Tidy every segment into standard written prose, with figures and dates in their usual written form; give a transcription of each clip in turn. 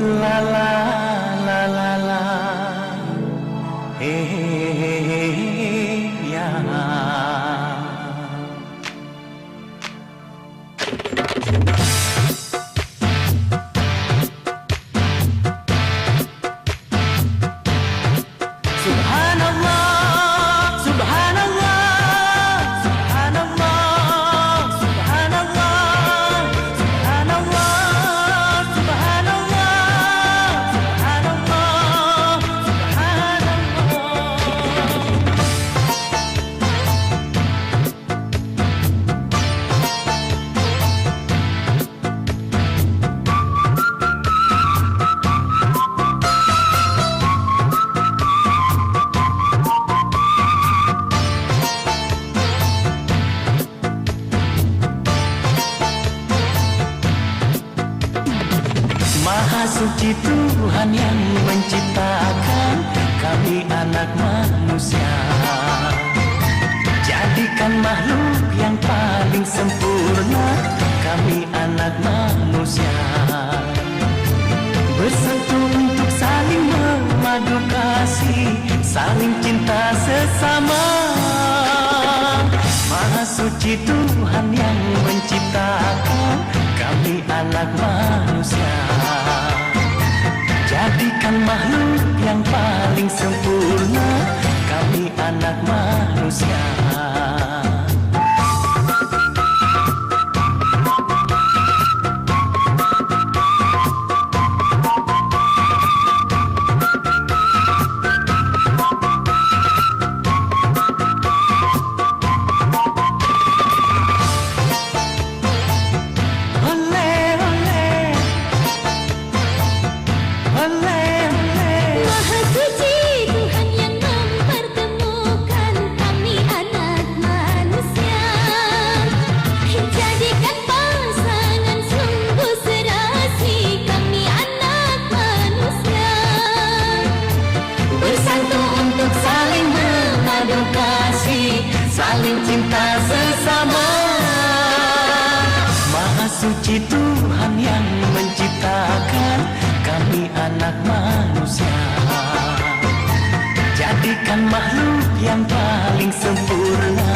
La la la la la, ya. Subhanallah, subhanallah, subhanallah, subhanallah, subhanallah, subhanallah, Maha suci Tuhan yang menciptakan kami anak manusia. Jadikan makhluk yang paling sempurna kami anak manusia. Bersatu untuk saling memadu kasih, saling cinta sesama. Maha suci Tuhan yang menciptakan kami anak manusia. Jadikan makhluk yang paling sempurna kami anak manusia. Saling cinta sesama. Maha suci Tuhan yang menciptakan kami anak manusia. Jadikan makhluk yang paling sempurna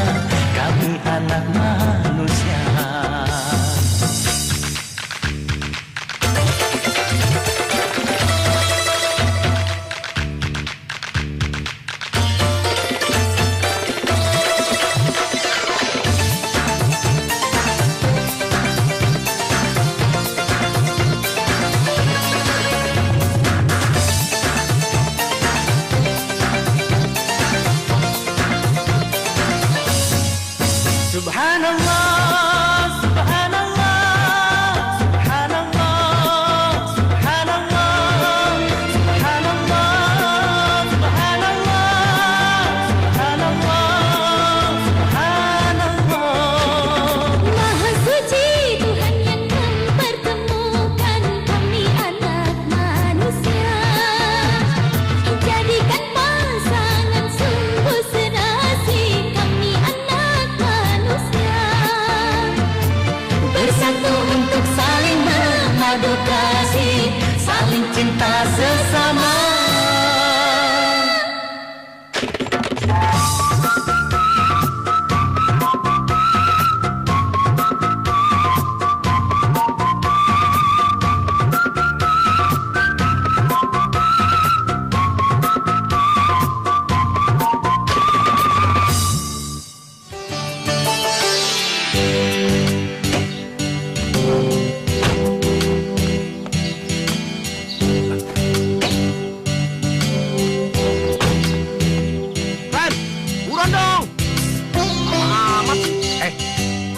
kami anak manusia. Subhanallah, subhanallah, subhanallah, subhanallah, subhanallah, subhanallah, subhanallah. Maha suci Tuhan yang mempertemukan kami anak manusia. Jadikan pasangan sungguh serasi kami anak manusia. Bersatu untuk saling memadu kasih, saling cinta sesama.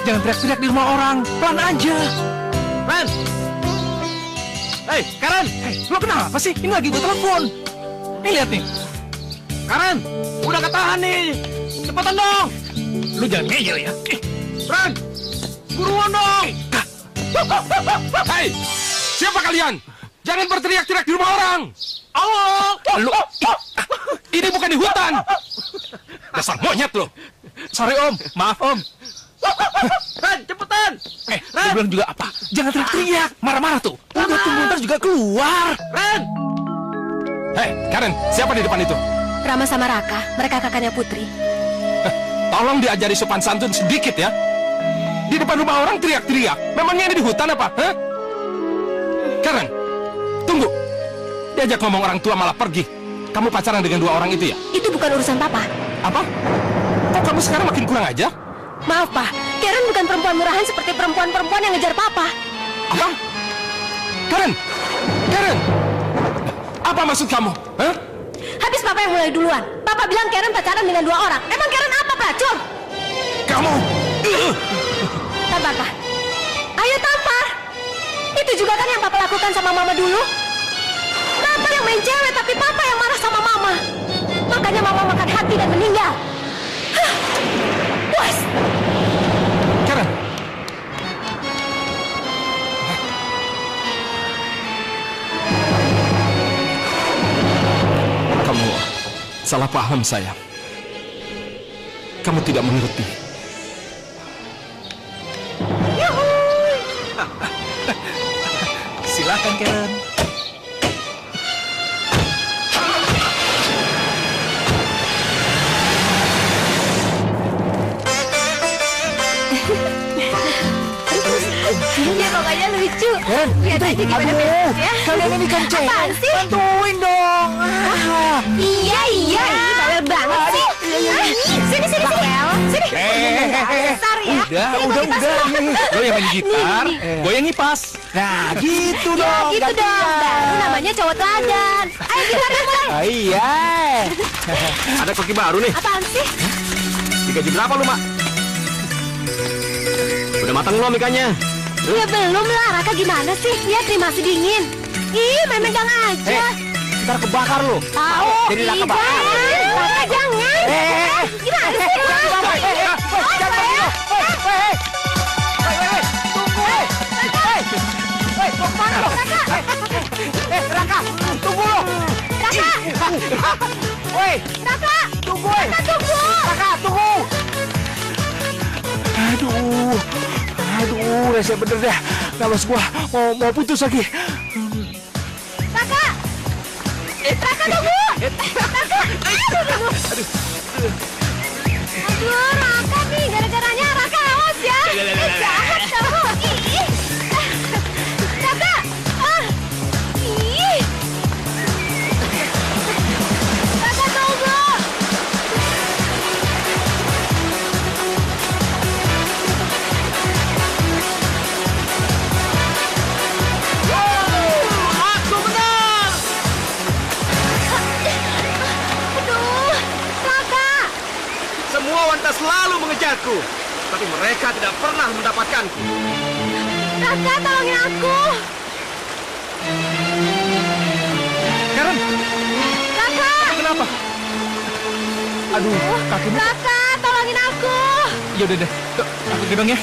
Jangan teriak-teriak di rumah orang, pelan aja. Ren! Hei, Karen! Hei, lo kenapa sih? Ini lagi gue telepon. Nih, lihat nih. Karen! Udah ketahan nih! Cepetan dong! Lu jangan ngeyel ya. Ren! Buruan dong! Hei, siapa kalian? Jangan berteriak-teriak di rumah orang. Lu, ini bukan di hutan. Dasar monyet lo. Sorry Om, maaf Om. Ren, cepetan. Lu bilang juga apa? Jangan teriak-teriak, marah-marah tuh. Udah tunggu ntar juga keluar. Ren. Hei, Karen, siapa di depan itu? Rama sama Raka, mereka kakaknya Putri. Tolong diajari sopan santun sedikit ya. Di depan rumah orang teriak-teriak. Memangnya ini di hutan apa? Hah? Karen, tunggu. Diajak ngomong orang tua malah pergi. Kamu pacaran dengan dua orang itu ya? Itu bukan urusan Papa. Apa? Kok kamu sekarang makin kurang ajar? Maaf, Pak. Karen bukan perempuan murahan seperti perempuan-perempuan yang ngejar Papa. Apa? Karen! Karen! Apa maksud kamu? Hah? Habis Papa yang mulai duluan. Papa bilang Karen pacaran dengan dua orang. Emang Karen apa, pelacur? Kamu! Tampar, Pak. Ayo tampar. Itu juga kan yang Papa lakukan sama Mama dulu. Papa yang main cewek, tapi Papa yang marah sama Mama. Makanya Mama makan hati dan meninggal. Hah. Puas. Karen! Kamu salah paham, sayang. Kamu tidak mengerti. Silakan Karen. Ya pokoknya lucu. Karen, Lihat aja gimana beresnya. kalian ini kan cewek. Apaan sih? Bantuin dong. Iya, bawel banget sih. Sini. Sini. Besar ya. Udah. Lo yang main gitar, Nih. gue yang ngipas. Nah, gitu Ya dong. gitu dong. Baru namanya cowok teladan. Ayo gitarnya mulai. Iya. Ada koki baru nih. Apaan sih? Digaji berapa lu, Mak? Udah matang belum ikannya? Ya belum lah. Raka gimana sih? Lihat nih masih dingin. Ih, main megang aja. Ntar kebakar lo. Tahu. Jadi Raka bakar. Raka jangan. Gimana sih lo? Raka, tunggu lo. Raka. Woi, Raka. tunggu. Raka tunggu. Raka, tunggu. Aduh, rese bener deh. Kalau gua mau putus lagi. Raka. Raka tunggu. Raka. Aduh, Raka nih. Gara-garanya Raka awas ya. Jahat kamu. Ih. Raka. Ih. Raka tunggu. Aku menang! Aduh, Raka. Semua wanita selalu mengejarku, tapi mereka tidak pernah mendapatkanku. Raka, tolongin aku. Karen, Raka. kenapa? Aduh, kakimu. Raka, tolongin aku. Ya udah deh, yuk, aku gendong ya.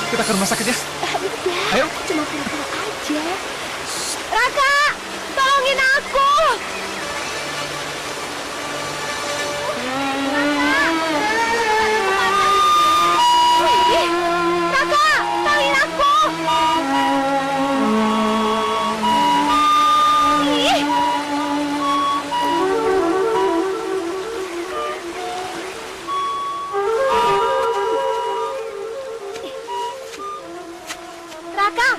Kita ke rumah sakit ya. Udah, Ayo. aku cuma pura-pura aja. Raka, tolongin aku. Raka, tolongin aku. Ih. Raka.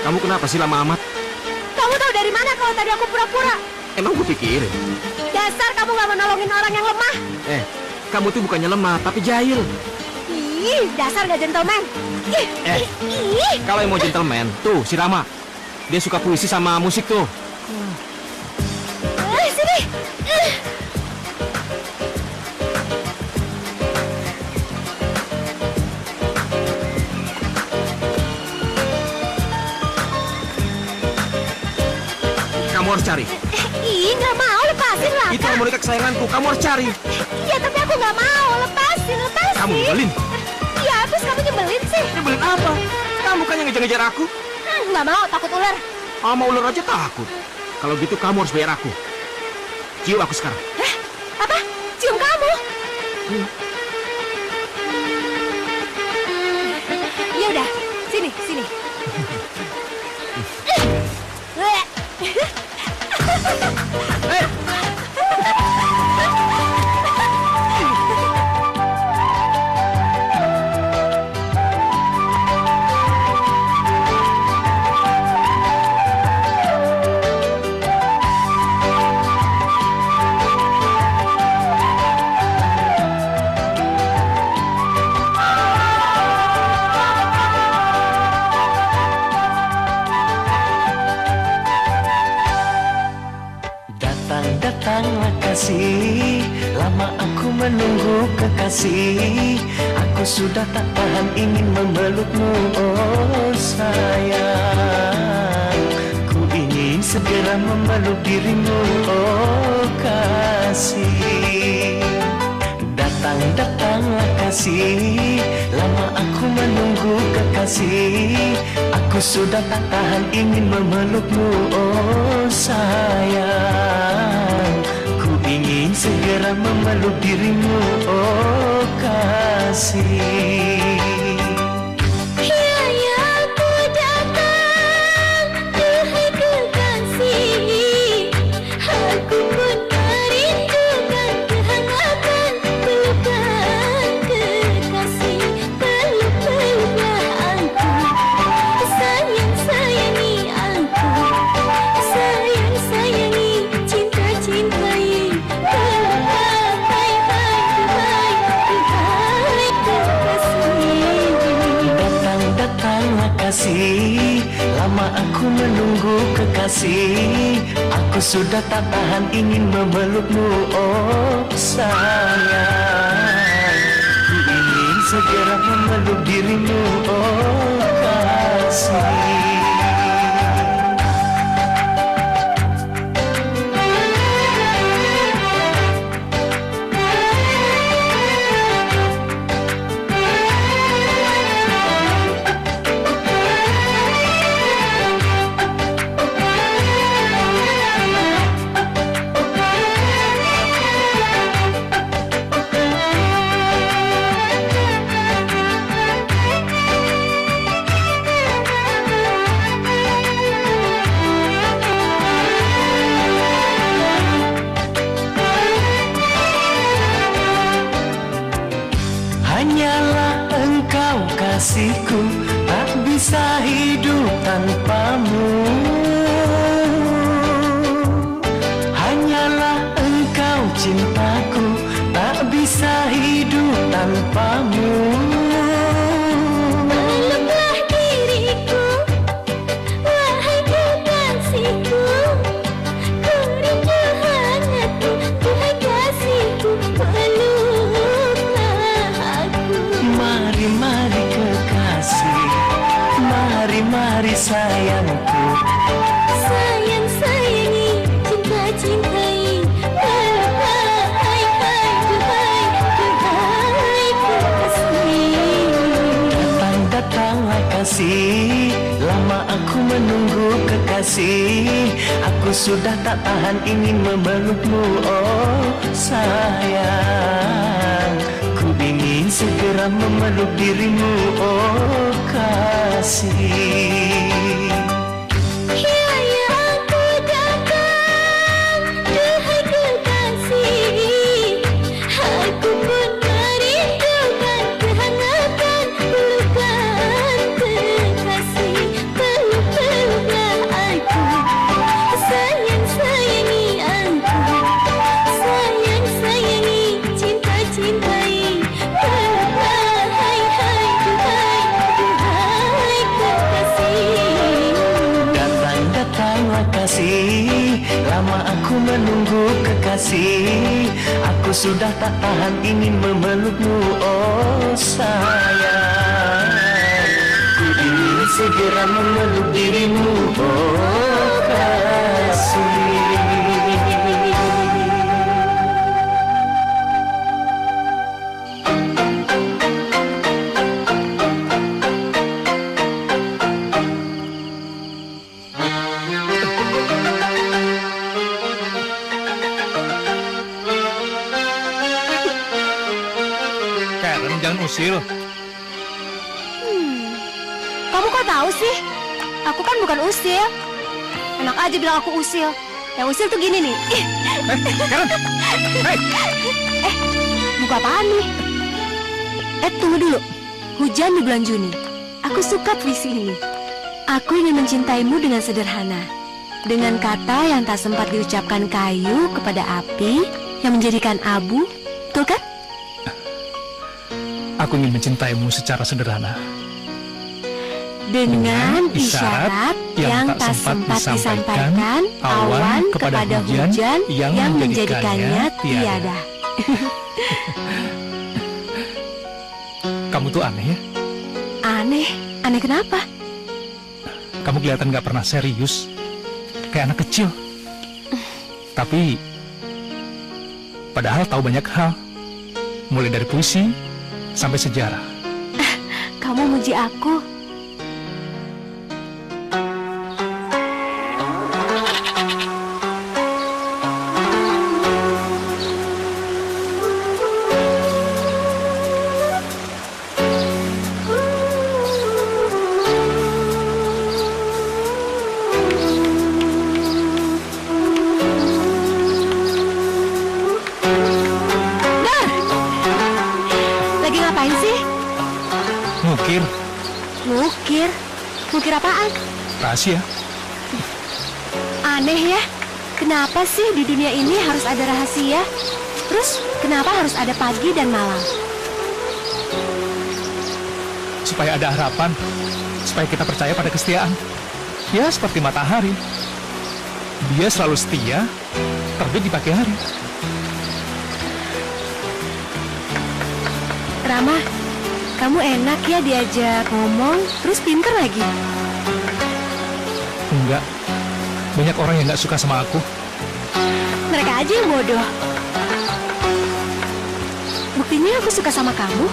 Kamu kenapa sih lama amat? Kamu tahu dari mana kalau tadi aku pura-pura? Emang gue pikirin. Dasar kamu gak mau nolongin orang yang lemah. Kamu tuh bukannya lemah, tapi jahil. Ih, dasar gak gentleman. Ih, ih. Kalau yang mau gentleman, tuh si Rama. Dia suka puisi sama musik tuh. Sini. kamu harus cari. Ih, nggak mau, lepasin lah. Itu harmonika kesayanganku, kamu harus cari. Ya, tapi aku nggak mau, lepasin. Kamu nyebelin. Ya, habis kamu nyebelin sih. Nyebelin apa? Kamu kan yang ngejar-ngejar aku. Nggak mau, takut ular. Sama ular aja takut. Kalau gitu kamu harus bayar aku. Cium aku sekarang. Hah? Apa? Cium kamu? Ya udah, sini. Datanglah kasih, lama aku menunggu kekasih. Aku sudah tak tahan ingin memelukmu, oh sayang. Ku ingin segera memeluk dirimu, oh kasih. Datanglah kasih, lama aku menunggu kekasih. Aku sudah tak tahan ingin memelukmu, oh sayang. Ku ingin segera memeluk dirimu, oh kasih. Kasih, lama aku menunggu kekasih. Aku sudah tak tahan ingin memelukmu, oh sayang. Ku ingin segera memeluk dirimu, oh kasih. Hanyalah engkau kasihku, tak bisa hidup tanpamu. Hanyalah engkau cintaku, tak bisa hidup tanpamu. Peluklah diriku, wahai kekasihku. Ku rindu hangatmu, wahai kasihku. Mari kekasih, mari sayangku. Sayangi, cintai. Duhai kekasih. Datanglah kasih, lama aku menunggu kekasih. Aku sudah tak tahan ingin memelukmu, oh sayang. Ku ingin segera memeluk dirimu, oh kasih. Lama aku menunggu kekasih. Aku sudah tak tahan ingin memelukmu, oh sayang. Ku ingin segera memeluk dirimu, oh kasih. usil. Kamu kok tahu sih? Aku kan bukan usil. Enak aja bilang aku usil. Yang usil tuh gini nih. Karen! Hei! Buku apaan nih? Tunggu dulu. Hujan di bulan Juni. Aku suka puisi ini. Aku ingin mencintaimu dengan sederhana. Dengan kata yang tak sempat diucapkan kayu kepada api yang menjadikan abu. Betul kan? Aku ingin mencintaimu secara sederhana. Dengan isyarat yang tak sempat disampaikan awan kepada hujan yang menjadikannya tiada. Kamu tuh aneh ya? Aneh? Aneh kenapa? Kamu kelihatan gak pernah serius. Kayak anak kecil. Tapi padahal tahu banyak hal. Mulai dari puisi sampai sejarah. Kamu muji aku. Ngukir apaan? Rahasia. Aneh ya. Kenapa sih di dunia ini harus ada rahasia? Terus kenapa harus ada pagi dan malam? Supaya ada harapan. Supaya kita percaya pada kesetiaan. Ya seperti matahari. Dia selalu setia, terbit di pagi hari. Rama, kamu enak ya diajak ngomong, terus pinter lagi. Enggak. Banyak orang yang gak suka sama aku. Mereka aja yang bodoh. Buktinya aku suka sama kamu.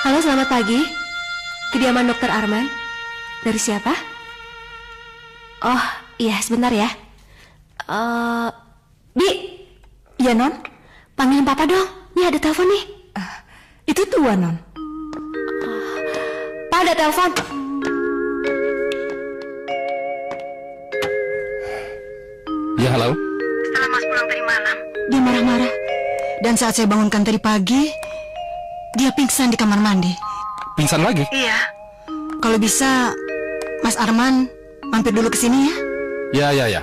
Halo, selamat pagi. Kediaman Dokter Arman. Dari siapa? Oh, iya, sebentar ya. Bi. Ya, Non? Panggilin Papa dong. Nih ada telepon nih. Itu Tuan, Non. Pak, ada telepon. Ya, halo. Setelah Mas pulang tadi malam, dia marah-marah. Dan saat saya bangunkan tadi pagi, dia pingsan di kamar mandi. Pingsan lagi? Iya. Kalau bisa, Mas Arman mampir dulu ke sini ya. Ya.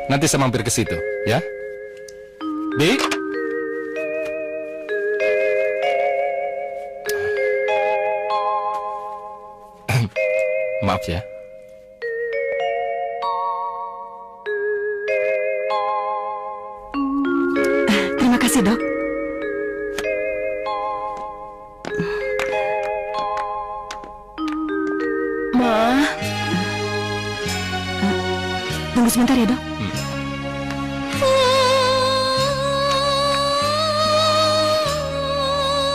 Nanti saya mampir ke situ, ya. Bi? Maaf ya. Terima kasih, Dok. Tunggu sebentar ya, Dok.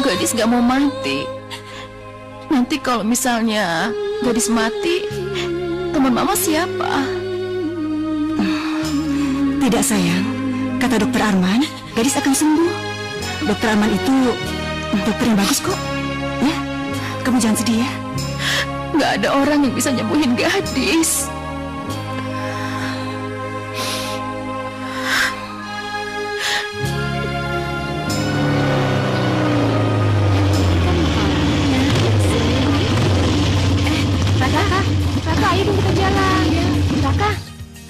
Gadis gak mau mati. Nanti kalau misalnya gadis mati, teman mama siapa? Tidak, sayang. Kata Dokter Arman, gadis akan sembuh. Dokter Arman itu dokter yang bagus kok. Ya, kamu jangan sedih ya. Gak ada orang yang bisa nyembuhin gadis. Raka, ayo dong kita jalan. Raka,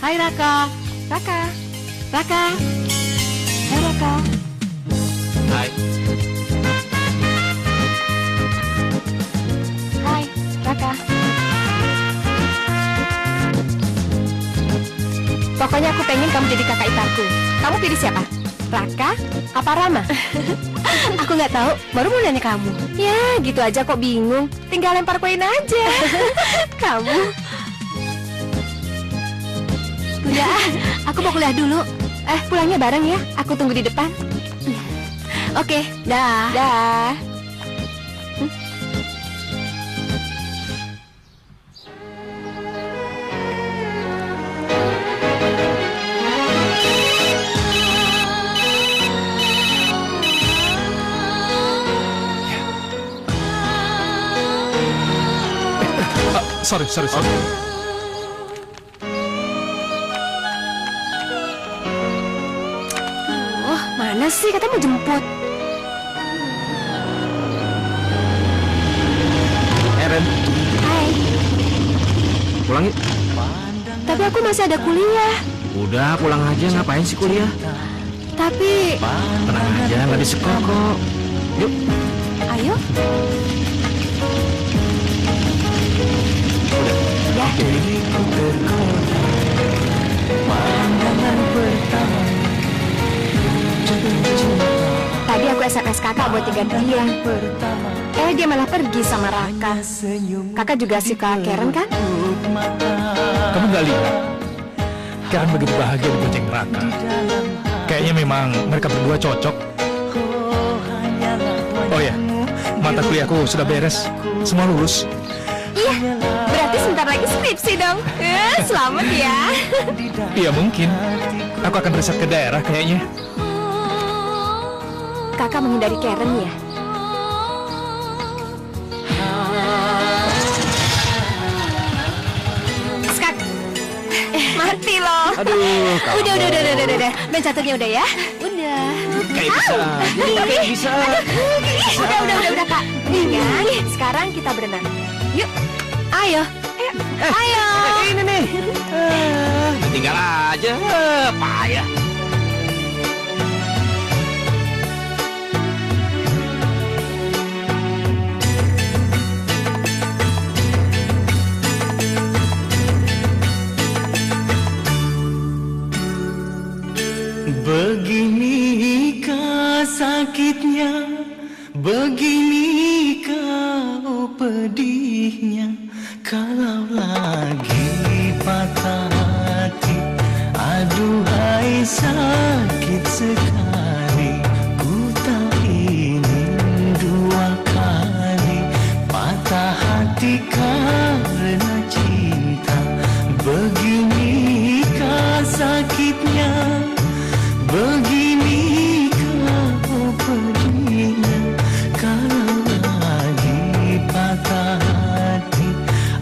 hai Raka. Raka. Hai Raka. Hai. Hai, Raka. Pokoknya aku pengen kamu jadi kakak iparku. Kamu pilih siapa? Raka apa Rama? Aku nggak tahu, baru mau nanya kamu. Ya, gitu aja kok bingung. Tinggal lempar koin aja. Kamu. Udah, aku mau kuliah dulu. Pulangnya bareng ya. Aku tunggu di depan. Oke, dah. Dah. Sorry. Mana sih? Katanya mau jemput. Ren, Hai. pulang yuk. Tapi aku masih ada kuliah. Udah, pulang aja. Ngapain sih kuliah? Tapi, Tenang aja, nggak disekol kok. Yuk. ayo. Ya. Diriku tergoda pandangan pertama jatuh cinta Tadi aku SMS kakak buat tinggal dia. Dia malah pergi sama Raka. Kakak juga suka Karen kan? Kamu nggak lihat? Karen begitu bahagia di bonceng Raka. Kayaknya memang mereka berdua cocok. Oh ya, mata kuliahku sudah beres. Semua lulus. Iya, berarti sebentar lagi skripsi dong. Selamat ya. Iya mungkin. Aku akan riset ke daerah kayaknya. Kakak menghindari Karen ya? Skak. Mati loh. Aduh, Udah. Ben catatnya udah ya? Udah. Kayak bisa. Kayak bisa. Udah Kak. Nih, sekarang kita berenang. Yuk. Ayo. Ayo. Ini nih. Tinggal aja. Payah. Beginikah sakitnya, beginikah pedihnya, kalau lagi patah hati. Aduhai sakit sekali, ku tak ingin dua kali patah hati karena cinta. Beginikah sakitnya, beginikah pedihnya, kalau lagi patah hati.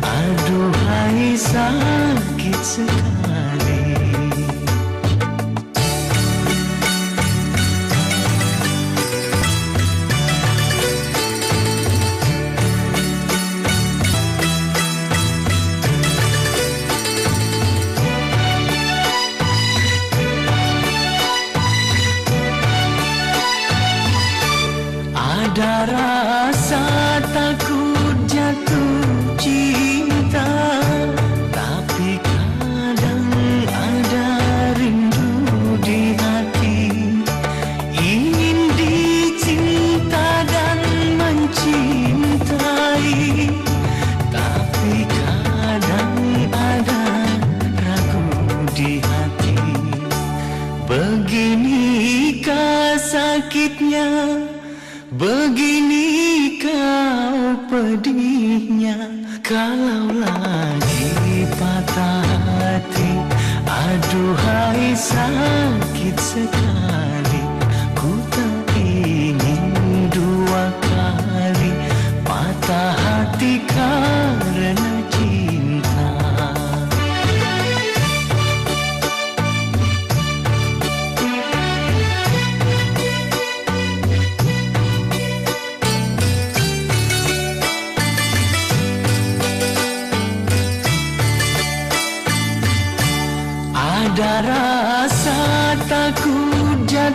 Aduhai sakit sekali. Ada rasa takut jatuh cinta, tapi kadang ada rindu di hati. Ingin dicinta dan mencintai, tapi kadang ada ragu di hati. Beginikah sakitnya, beginikah pedihnya, kalau lagi patah hati. Aduhai sakit sekali, ku tak ingin dua kali patah hati karena cinta. Ada rasa takut jatuh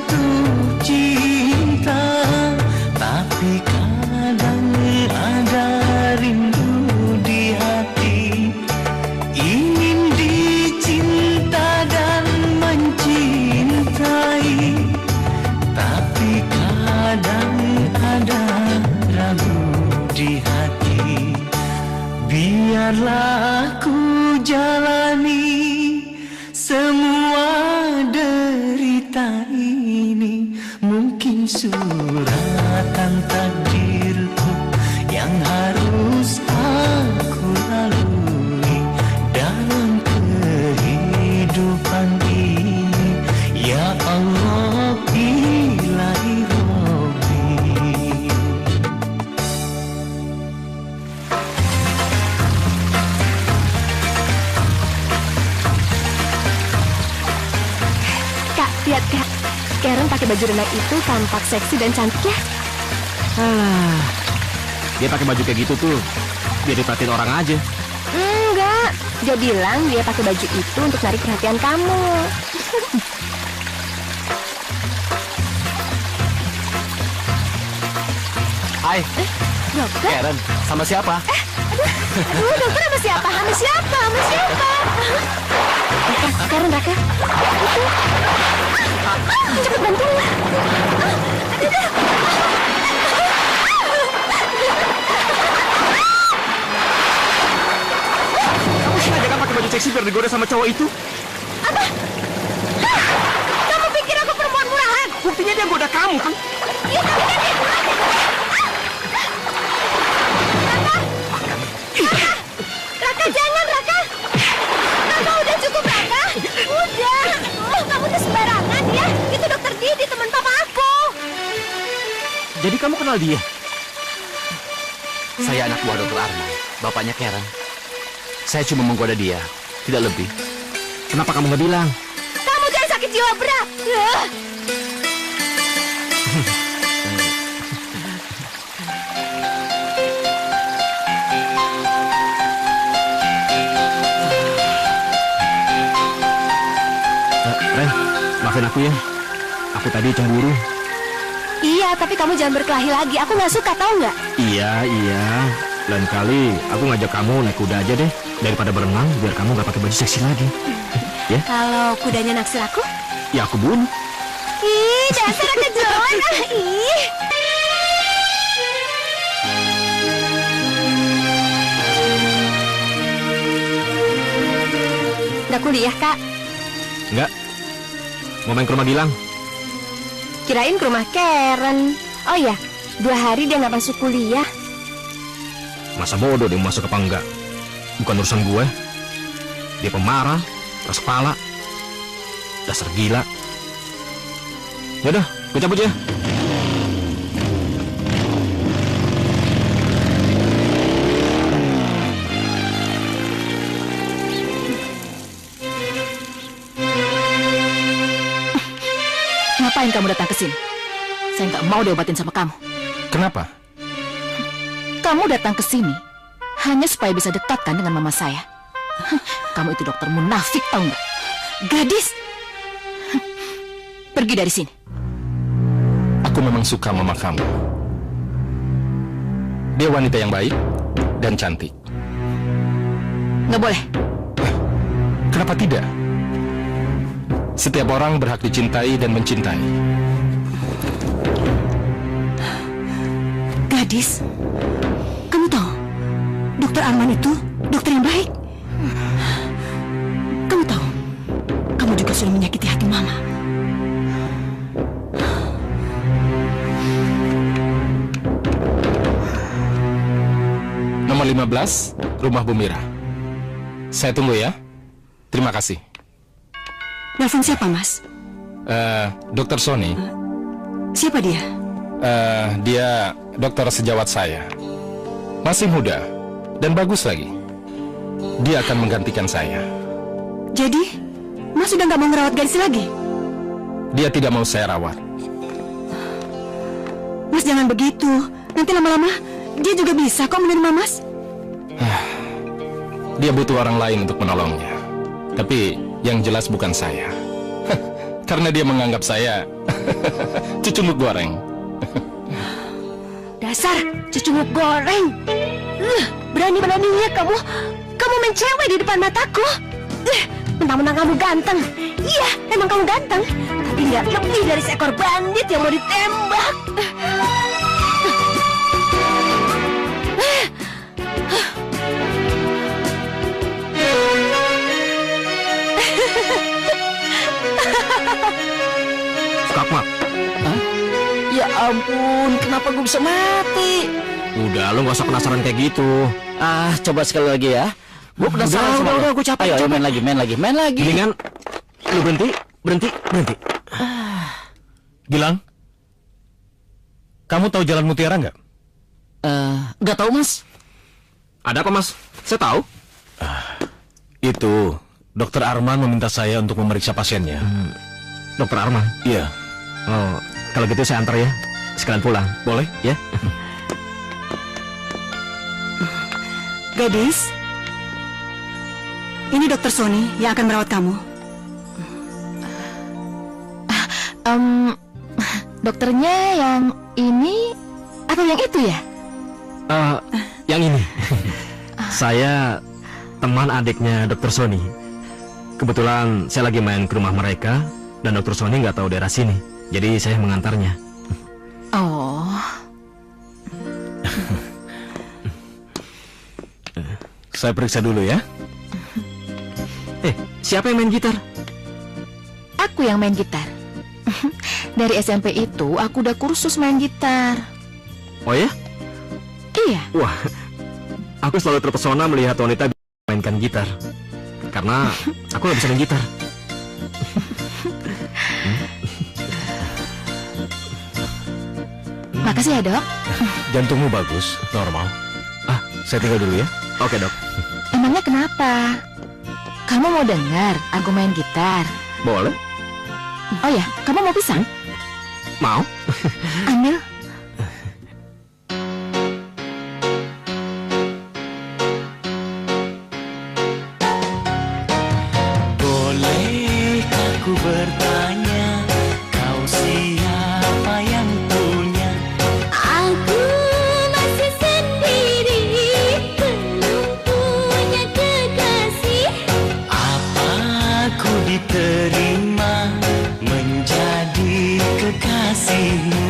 Mungkin suratan takdirku yang harus aku lalui dalam kehidupan ini. Ya Allah, ilahi Rabbi. Kak, lihat Kak. Karen pakai baju renang itu tampak seksi dan cantik ya. Dia pakai baju kayak gitu tuh biar diperhatiin orang aja. Enggak, dia bilang dia pakai baju itu untuk narik perhatian kamu. Hai, Dokter? Karen, sama siapa? Aduh, dokter sama siapa? Sama siapa? Sama siapa? Karen, Raka. Itu. Cepet bantuin lah. Kamu sengaja kan pakai baju seksi biar digoda sama cowok itu? Apa? Hah? Kamu pikir aku perempuan murahan? Buktinya dia goda kamu kan? Iya, tapi kan dia... Raka, jangan, Raka. Raka, udah cukup, Raka. Udah. Kamu tuh sembarangan ya. Itu dokter Didi, teman papa aku. Jadi kamu kenal dia? Saya anak buah dokter Arman, bapaknya Karen. Saya cuma menggoda dia, tidak lebih. Kenapa kamu nggak bilang? Kamu jangan sakit jiwa berat. Ren, maafin aku ya. Aku tadi cemburu. Iya, tapi kamu jangan berkelahi lagi. Aku nggak suka, tahu nggak? Iya. Lain kali aku ngajak kamu naik kuda aja deh. Daripada berenang, biar kamu nggak pakai baju seksi lagi. Ya? Kalau kudanya naksir aku? Ya aku bunuh. Ih, dasar anak jelek. Ih. Nggak kuliah, Kak? Enggak. Mau main ke rumah Gilang. Kirain ke rumah Karen. Oh iya, 2 hari dia nggak masuk kuliah. Masa bodoh dia mau masuk apa enggak? Bukan urusan gue. Dia pemarah, keras kepala, dasar gila. Yaudah, gue cabut ya. Ngapain kamu datang ke sini? Saya nggak mau diobatin sama kamu. Kenapa? Kamu datang ke sini hanya supaya bisa dekatkan dengan mama saya. Kamu itu dokter munafik, tahu nggak? Gadis, Pergi dari sini. Aku memang suka mama kamu. Dia wanita yang baik dan cantik. Nggak boleh. Kenapa tidak? Setiap orang berhak dicintai dan mencintai. Gadis, kamu tahu, Dokter Arman itu dokter yang baik. Kamu tahu, kamu juga sudah menyakiti hati Mama. Nomor 15, Rumah Bumira. Saya tunggu ya. Terima kasih. Nelfon siapa, Mas? Dokter Sony. Siapa dia? Dia dokter sejawat saya. Masih muda dan bagus lagi. Dia akan menggantikan saya. Jadi, Mas sudah nggak mau ngerawat gadis lagi? Dia tidak mau saya rawat. Mas jangan begitu. Nanti lama-lama dia juga bisa kok menerima Mas. Dia butuh orang lain untuk menolongnya. Tapi yang jelas bukan saya. Karena dia menganggap saya cucungut goreng. Dasar cucungut goreng. Berani-beraninya kamu main cewek di depan mataku. Mentang-mentang kamu ganteng. Iya, emang kamu ganteng. Tapi nggak lebih dari seekor bandit yang mau ditembak. Skakmat. Ya ampun, kenapa gue bisa mati? Udah, lu gak usah penasaran kayak gitu. Ah, coba sekali lagi ya. Gue penasaran sama udah, lo. gue capek, Ayo, capek. main lagi. Gilingan, lu berhenti. Gilang, kamu tahu Jalan Mutiara nggak? Nggak tahu mas. Ada apa, Mas? Saya tahu. Itu, Dokter Arman meminta saya untuk memeriksa pasiennya. Dokter Arman. Iya. Oh, kalau gitu saya antar ya. Sekalian pulang. Boleh? Ya. Gadis, ini Dokter Sony yang akan merawat kamu. Dokternya yang ini atau yang itu ya? Yang ini. Saya teman adiknya Dokter Sony. Kebetulan saya lagi main ke rumah mereka dan Dokter Sony nggak tahu daerah sini. Jadi saya mengantarnya. Oh, Saya periksa dulu ya. Siapa yang main gitar? aku yang main gitar. Dari SMP itu aku udah kursus main gitar. Oh ya? Iya. Wah, aku selalu terpesona melihat wanita mainkan gitar. Karena aku nggak bisa main gitar. Makasih ya dok. Jantungmu bagus, normal. Saya tinggal dulu ya. Oke, Dok. Emangnya kenapa? Kamu mau dengar aku main gitar? Boleh? Oh ya, kamu mau pisang? Mau? Ambil. Bolehkah ku bertanya, kau siapa yang punya? Aku masih sendiri, belum punya kekasih. Apa ku diterima menjadi kekasihmu?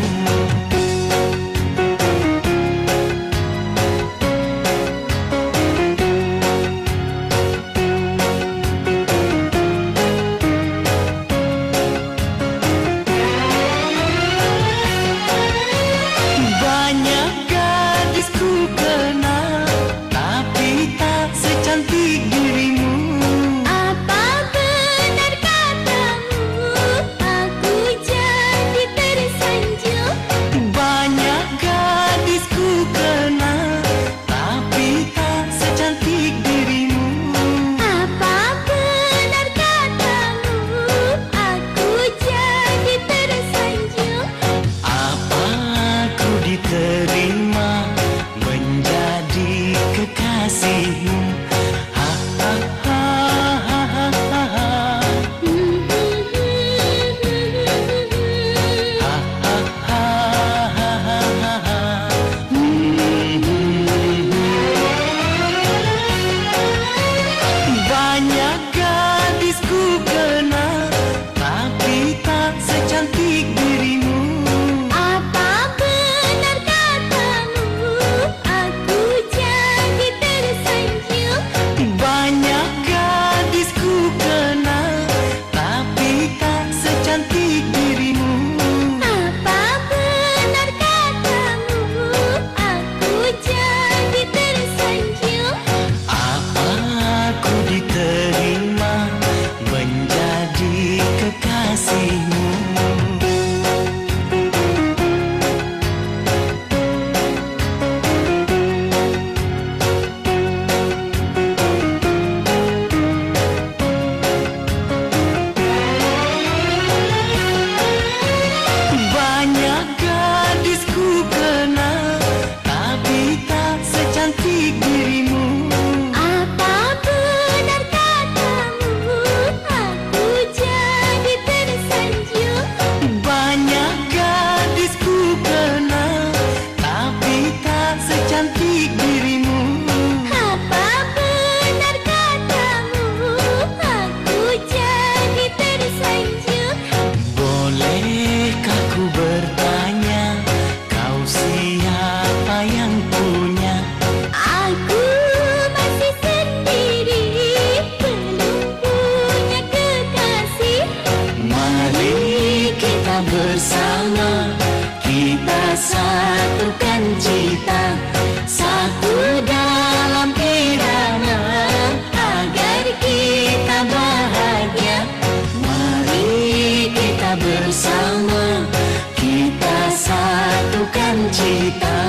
bukan cita.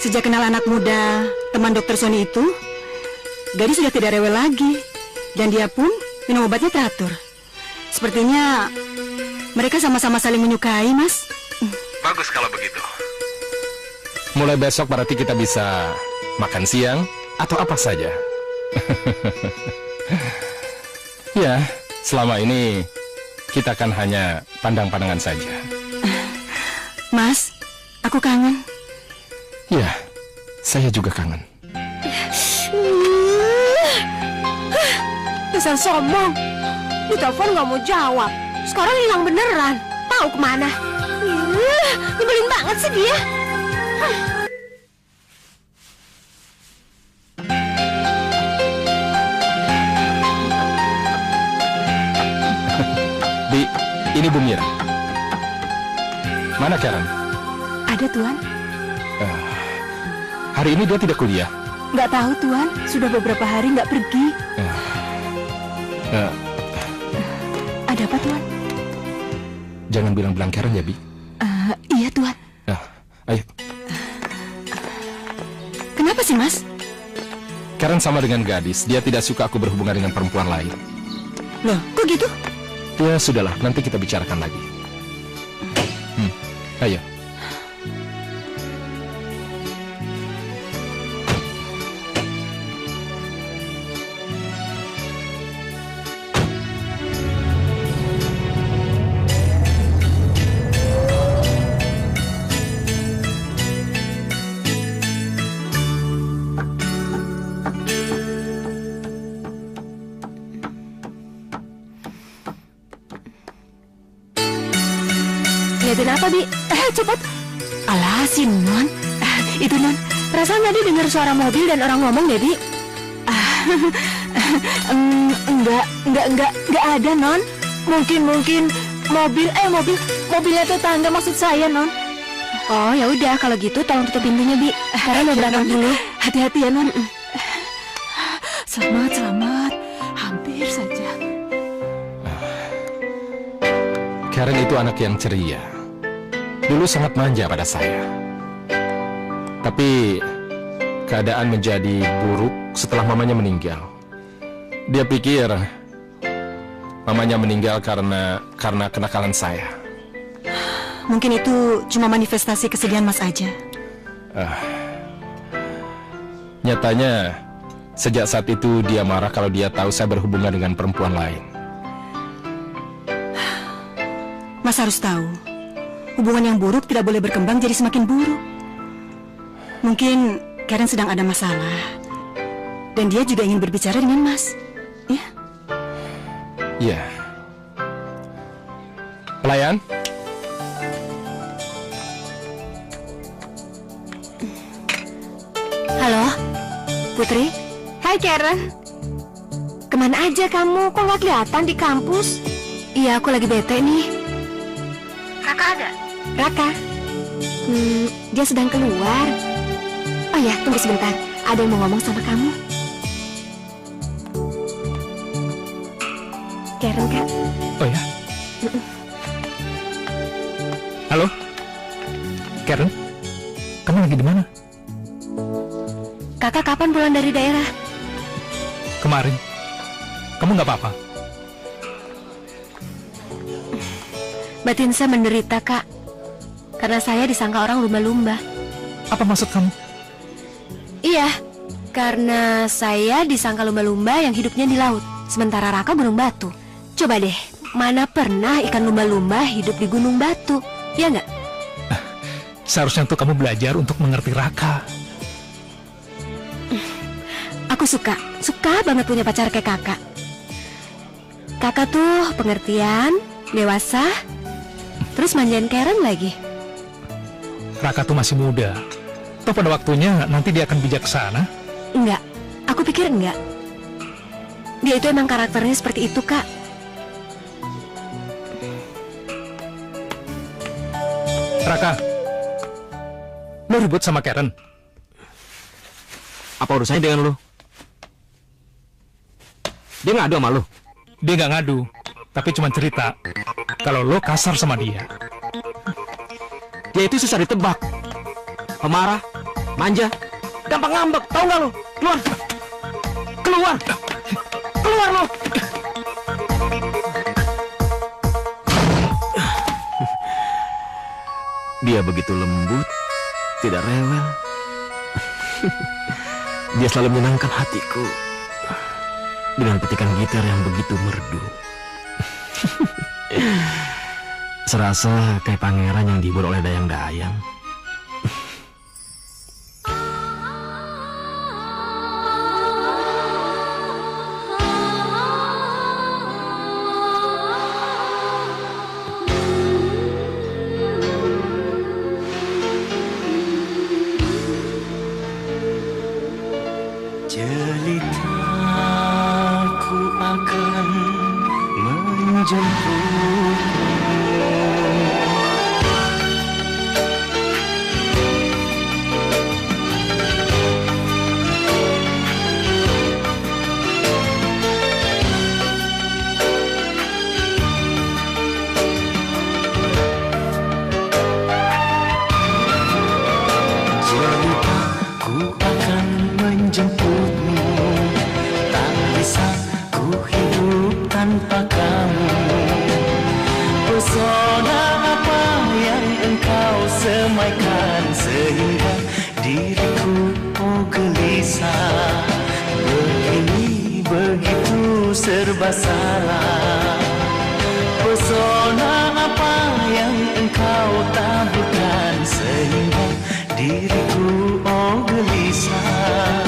Sejak kenal anak muda, teman dokter Sony itu, gadis sudah tidak rewel lagi. Dan dia pun minum obatnya teratur. Sepertinya mereka sama-sama saling menyukai, Mas. Bagus kalau begitu. Mulai besok berarti kita bisa makan siang atau apa saja. Ya, selama ini kita kan hanya pandang-pandangan saja. Mas, aku kangen. Ya, saya juga kangen. Dasar sombong. Ditelepon nggak mau jawab. Sekarang hilang beneran. Tahu kemana? Nyebelin banget sih dia. Bi, ini Bu Mira. Mana Karen? Ada, Tuan. Hari ini dia tidak kuliah. Nggak tahu, Tuan. Sudah beberapa hari nggak pergi. Ada apa, Tuan? Jangan bilang-bilang Karen ya, Bi. Iya, Tuan. Ayo. Kenapa sih, Mas? Karen sama dengan gadis. Dia tidak suka aku berhubungan dengan perempuan lain. Loh, kok gitu? Ya, sudahlah. Nanti kita bicarakan lagi. Ayo. Liatin apa, Bi? Cepet. Alah, si Non. Itu, Non. Perasaan tadi dengar suara mobil dan orang ngomong deh, Bi. Enggak ada, Non. Mungkin mobilnya tetangga maksud saya, Non. Oh, ya udah kalau gitu tolong tutup pintunya, Bi. Karena mau berangkat dulu. Hati-hati ya, Non. Selamat. Hampir saja. Karen itu anak yang ceria. Dulu sangat manja pada saya. Tapi keadaan menjadi buruk setelah mamanya meninggal. Dia pikir mamanya meninggal karena kenakalan saya. Mungkin itu cuma manifestasi kesedihan Mas aja. Nyatanya sejak saat itu dia marah kalau dia tahu saya berhubungan dengan perempuan lain. Mas harus tahu, hubungan yang buruk tidak boleh berkembang jadi semakin buruk. Mungkin Karen sedang ada masalah, dan dia juga ingin berbicara dengan Mas. Ya? Iya. Pelayan? Halo, Putri. Hai, Karen. Kemana aja kamu? Kok nggak kelihatan di kampus? Iya, aku lagi bete nih. Raka ada? Raka? Dia sedang keluar. Oh ya, tunggu sebentar. Ada yang mau ngomong sama kamu. Karen, Kak. Oh ya? Halo? Karen? Kamu lagi di mana? Kakak kapan pulang dari daerah? Kemarin. Kamu nggak apa-apa? Batin saya menderita, Kak. Karena saya disangka orang lumba-lumba. Apa maksud kamu? Iya, karena saya disangka lumba-lumba yang hidupnya di laut. Sementara Raka gunung batu. Coba deh, mana pernah ikan lumba-lumba hidup di gunung batu? Ya nggak? Seharusnya tuh kamu belajar untuk mengerti Raka. Aku suka banget punya pacar kayak kakak. Kakak tuh pengertian, dewasa, terus manjain Karen lagi. Raka tuh masih muda. Toh pada waktunya nanti dia akan bijaksana. Enggak, aku pikir enggak. Dia itu emang karakternya seperti itu, Kak. Raka, lo ribut sama Karen? Apa urusannya dengan lu? Dia ngadu sama lu? Dia nggak ngadu, tapi cuma cerita kalau lo kasar sama dia. Dia itu susah ditebak. Pemarah, manja, gampang ngambek, tahu nggak lo? Keluar! Keluar! Keluar lo! Dia begitu lembut, tidak rewel. Dia selalu menyenangkan hatiku dengan petikan gitar yang begitu merdu. Serasa kayak pangeran yang dihibur oleh dayang-dayang. Jelitaku akan menjemputmu. Jelitaku akan menjemputmu. Tak bisa ku hidup tanpa kamu. Pesona apa yang engkau semaikan sehingga diriku gelisah. Begini begitu serba salah. Pesona apa yang engkau taburkan sehingga diriku gelisah.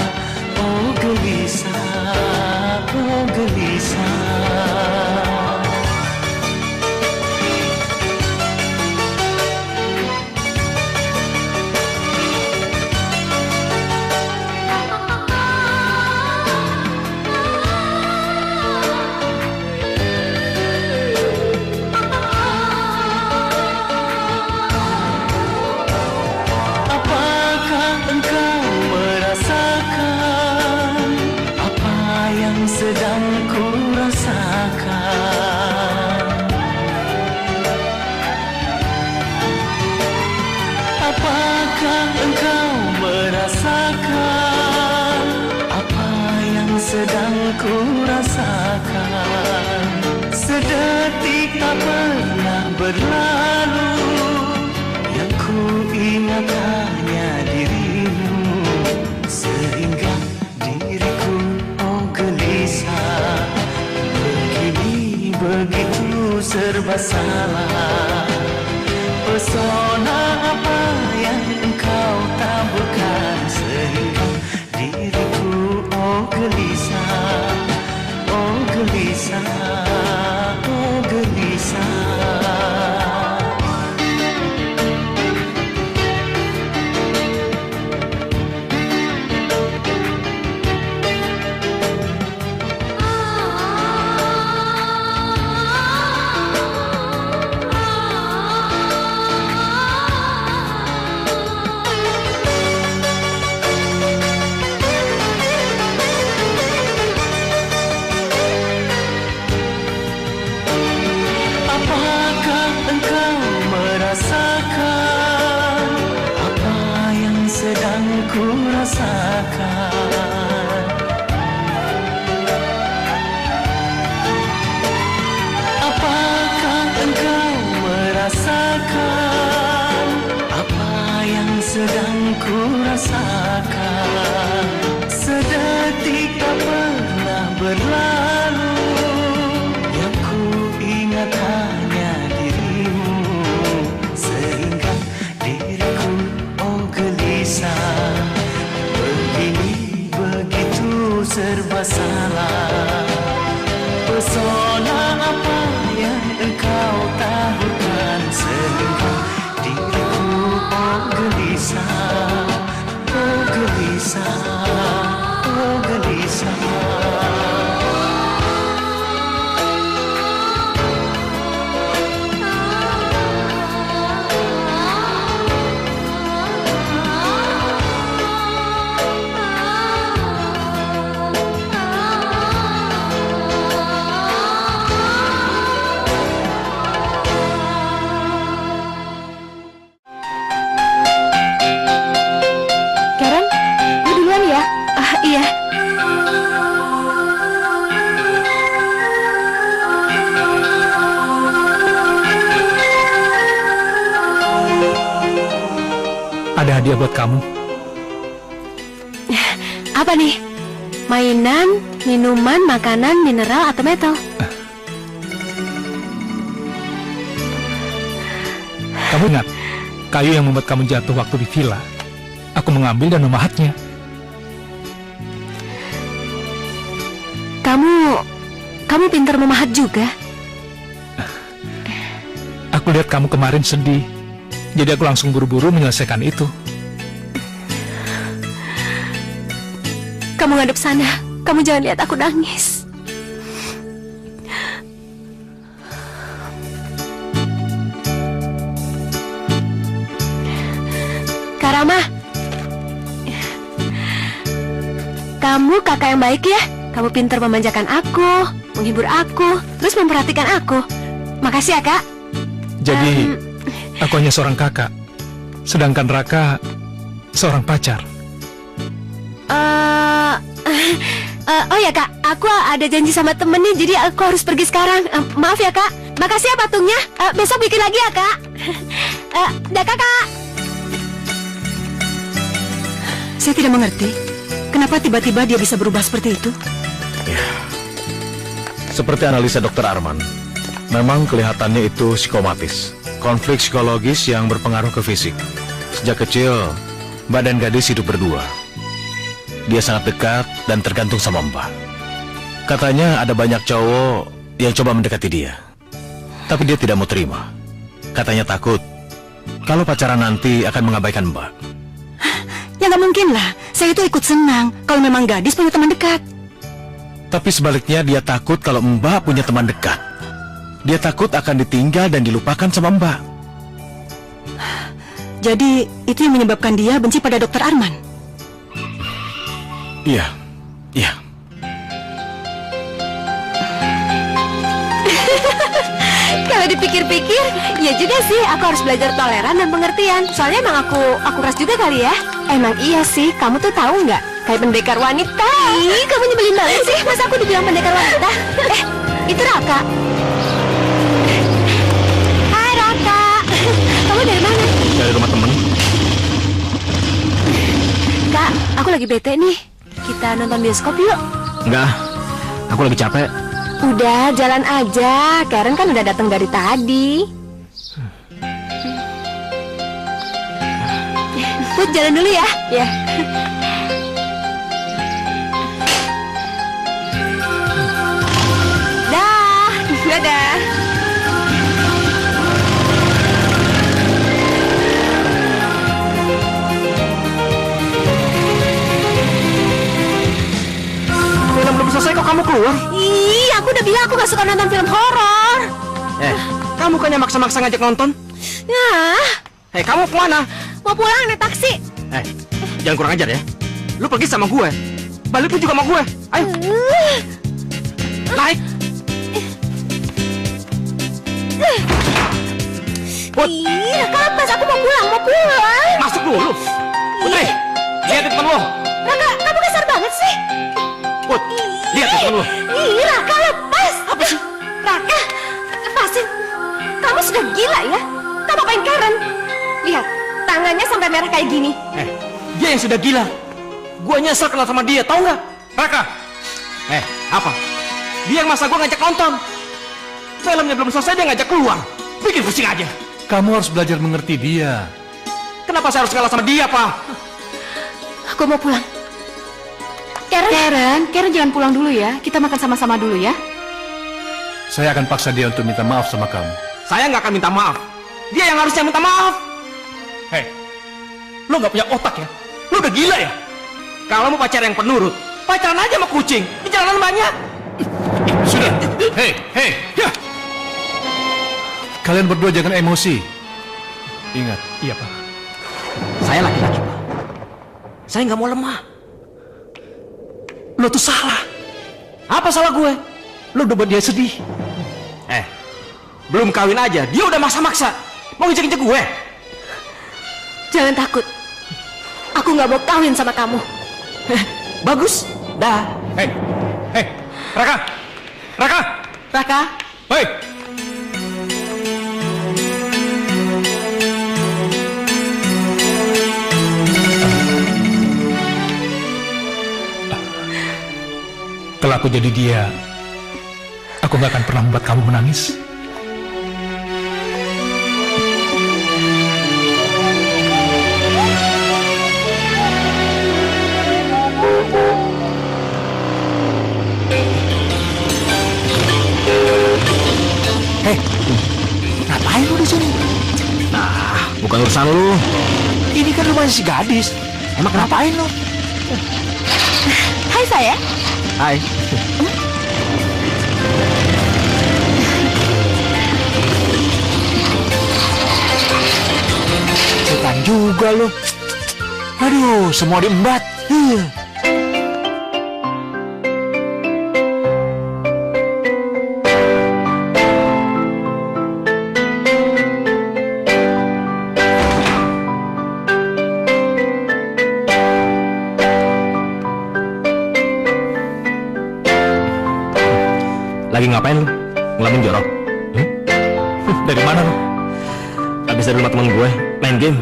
Oh gelisah, oh gelisah. Apakah engkau merasakan apa yang sedang ku rasakan? Apakah engkau merasakan apa yang sedang ku rasakan? Sedetik tak pernah berlalu yang ku ingat hanya dirimu, sehingga diriku gelisah. Begini begitu serba salah. Pesona apa yang engkau taburkan sehingga diriku gelisah. Oh gelisah, oh gelisah. Apakah engkau merasakan apa yang sedang ku rasakan? Apakah engkau merasakan apa yang sedang ku rasakan? Sedetik tak pernah berlalu yang ku ingat hanya dirimu, sehingga diriku gelisah. Begini begitu serba salah. Pesona apa yang engkau taburkan sehingga diriku gelisah. Oh gelisah, oh gelisah. ada hadiah buat kamu. Apa nih? Mainan, minuman, makanan, mineral, atau metal? Kamu ingat kayu yang membuat kamu jatuh waktu di villa? Aku mengambil dan memahatnya. Kamu pintar memahat juga. Aku lihat kamu kemarin sedih, jadi aku langsung buru-buru menyelesaikan itu. Kamu ngadep sana. Kamu jangan lihat aku nangis. Kak Rama, kamu kakak yang baik ya. Kamu pintar memanjakan aku, menghibur aku, terus memperhatikan aku. Makasih ya, Kak. Jadi, aku hanya seorang kakak, sedangkan Raka seorang pacar. Oh ya, Kak, aku ada janji sama temen nih, jadi aku harus pergi sekarang. Maaf ya, Kak. Makasih ya patungnya. Besok bikin lagi ya, Kak. Dah, Kakak. Saya tidak mengerti. Kenapa tiba-tiba dia bisa berubah seperti itu? Ya, seperti analisa Dr. Arman, memang kelihatannya itu psikomatis, konflik psikologis yang berpengaruh ke fisik. Sejak kecil, Mbak dan gadis hidup berdua. Dia sangat dekat dan tergantung sama Mbak. Katanya ada banyak cowok yang coba mendekati dia, tapi dia tidak mau terima. Katanya takut kalau pacaran nanti akan mengabaikan Mbak. Ya nggak mungkin lah. Saya itu ikut senang kalau memang gadis punya teman dekat. Tapi sebaliknya dia takut kalau Mbak punya teman dekat. Dia takut akan ditinggal dan dilupakan sama Mbak. Jadi itu yang menyebabkan dia benci pada Dr. Arman. Iya, iya. Kalau dipikir-pikir, ya juga sih. Aku harus belajar toleran dan pengertian. Soalnya emang aku keras juga kali ya. Emang iya sih. Kamu tuh tahu nggak? Kayak pendekar wanita. Ih, kamu nyebelin banget sih. Masa aku dibilang pendekar wanita? Itu Raka. Hai Raka. Kamu dari mana? Dari rumah temen. Kak, aku lagi bete nih. Kita nonton bioskop yuk. Enggak, aku lagi capek. Udah, jalan aja. Karen kan udah datang dari tadi. Put, jalan dulu ya. Ya. Dah, dadah. Film belum selesai kok kamu keluar? Ih, aku udah bilang aku gak suka nonton film horor. Kamu bukannya maksa-maksa ngajak nonton? Ya, Kamu kemana? mau pulang naik taksi. Jangan kurang ajar ya. Lu pergi sama gue, balik pun juga sama gue. Ayo, naik. Put, Ih, Raka, lepas, aku mau pulang, masuk dulu. Putri, lihat di depan lo. Raka, kamu kasar banget sih. Put, lihat di depan lo. Ih, Raka, lepas. Apa sih? Raka, lepasin. Kamu sudah gila ya? Kamu apain Karen? Lihat, tangannya sampai merah kayak gini. Dia yang sudah gila. Gua nyesel kenal sama dia, tau nggak? Raka, Apa? Dia yang masa gua ngajak nonton. Filmnya belum selesai dia ngajak keluar. Bikin pusing aja. kamu harus belajar mengerti dia. Kenapa saya harus kalah sama dia, Pak? Aku mau pulang. Karen jangan pulang dulu ya. Kita makan sama-sama dulu ya. Saya akan paksa dia untuk minta maaf sama kamu. Saya nggak akan minta maaf. Dia yang harusnya minta maaf. Lo nggak punya otak ya? Lu udah gila ya? Kalau mau pacar yang penurut, pacaran aja sama kucing. Di jalanan banyak. Sudah. Ya. Kalian berdua jangan emosi. Ingat. Iya, Pak. Saya laki-laki, Pak. Saya nggak mau lemah. Lo tuh salah. Apa salah gue? Lo udah buat dia sedih. Belum kawin aja, dia udah maksa-maksa. Mau ngejek-ngejek gue. Jangan takut. Aku nggak mau kawin sama kamu. Bagus. Dah. Raka. Raka, Hei. Kalau aku jadi dia, aku nggak akan pernah membuat kamu menangis. Hei, ngapain lu di sini? Nah, bukan urusan lu. Ini kan rumahnya si gadis. Emang ngapain lu? Hai sayang. Hai. Setan juga lu. Aduh, semua diembat. Lagi ngapain lu? Ngelamun jorok? Dari mana lu? Habis dari rumah teman gue, main game.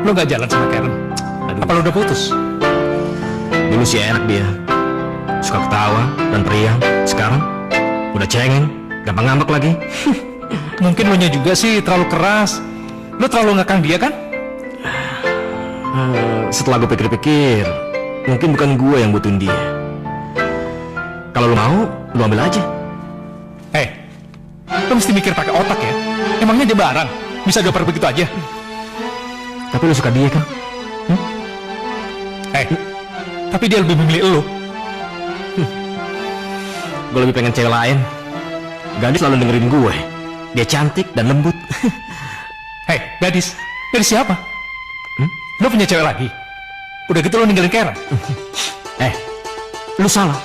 Lu nggak jalan sama Karen? Aduh. Apa lu udah putus? Dulu sih enak dia. Suka ketawa dan periang. Sekarang udah cengeng, gampang ngambek lagi. Mungkin lu nya juga sih terlalu keras. Lu terlalu ngekang dia kan? Setelah gue pikir-pikir, mungkin bukan gue yang butuhin dia. Kalau lu mau, lu ambil aja. Lu mesti mikir pakai otak ya. Emangnya dia barang bisa dioper begitu aja? Tapi lu suka dia kan? Tapi dia lebih memilih lu. Gue lebih pengen cewek lain. Gadis selalu dengerin gue. Dia cantik dan lembut. Gadis? Gadis siapa? Lu punya cewek lagi? Udah gitu lu ninggalin Karen? Lu salah.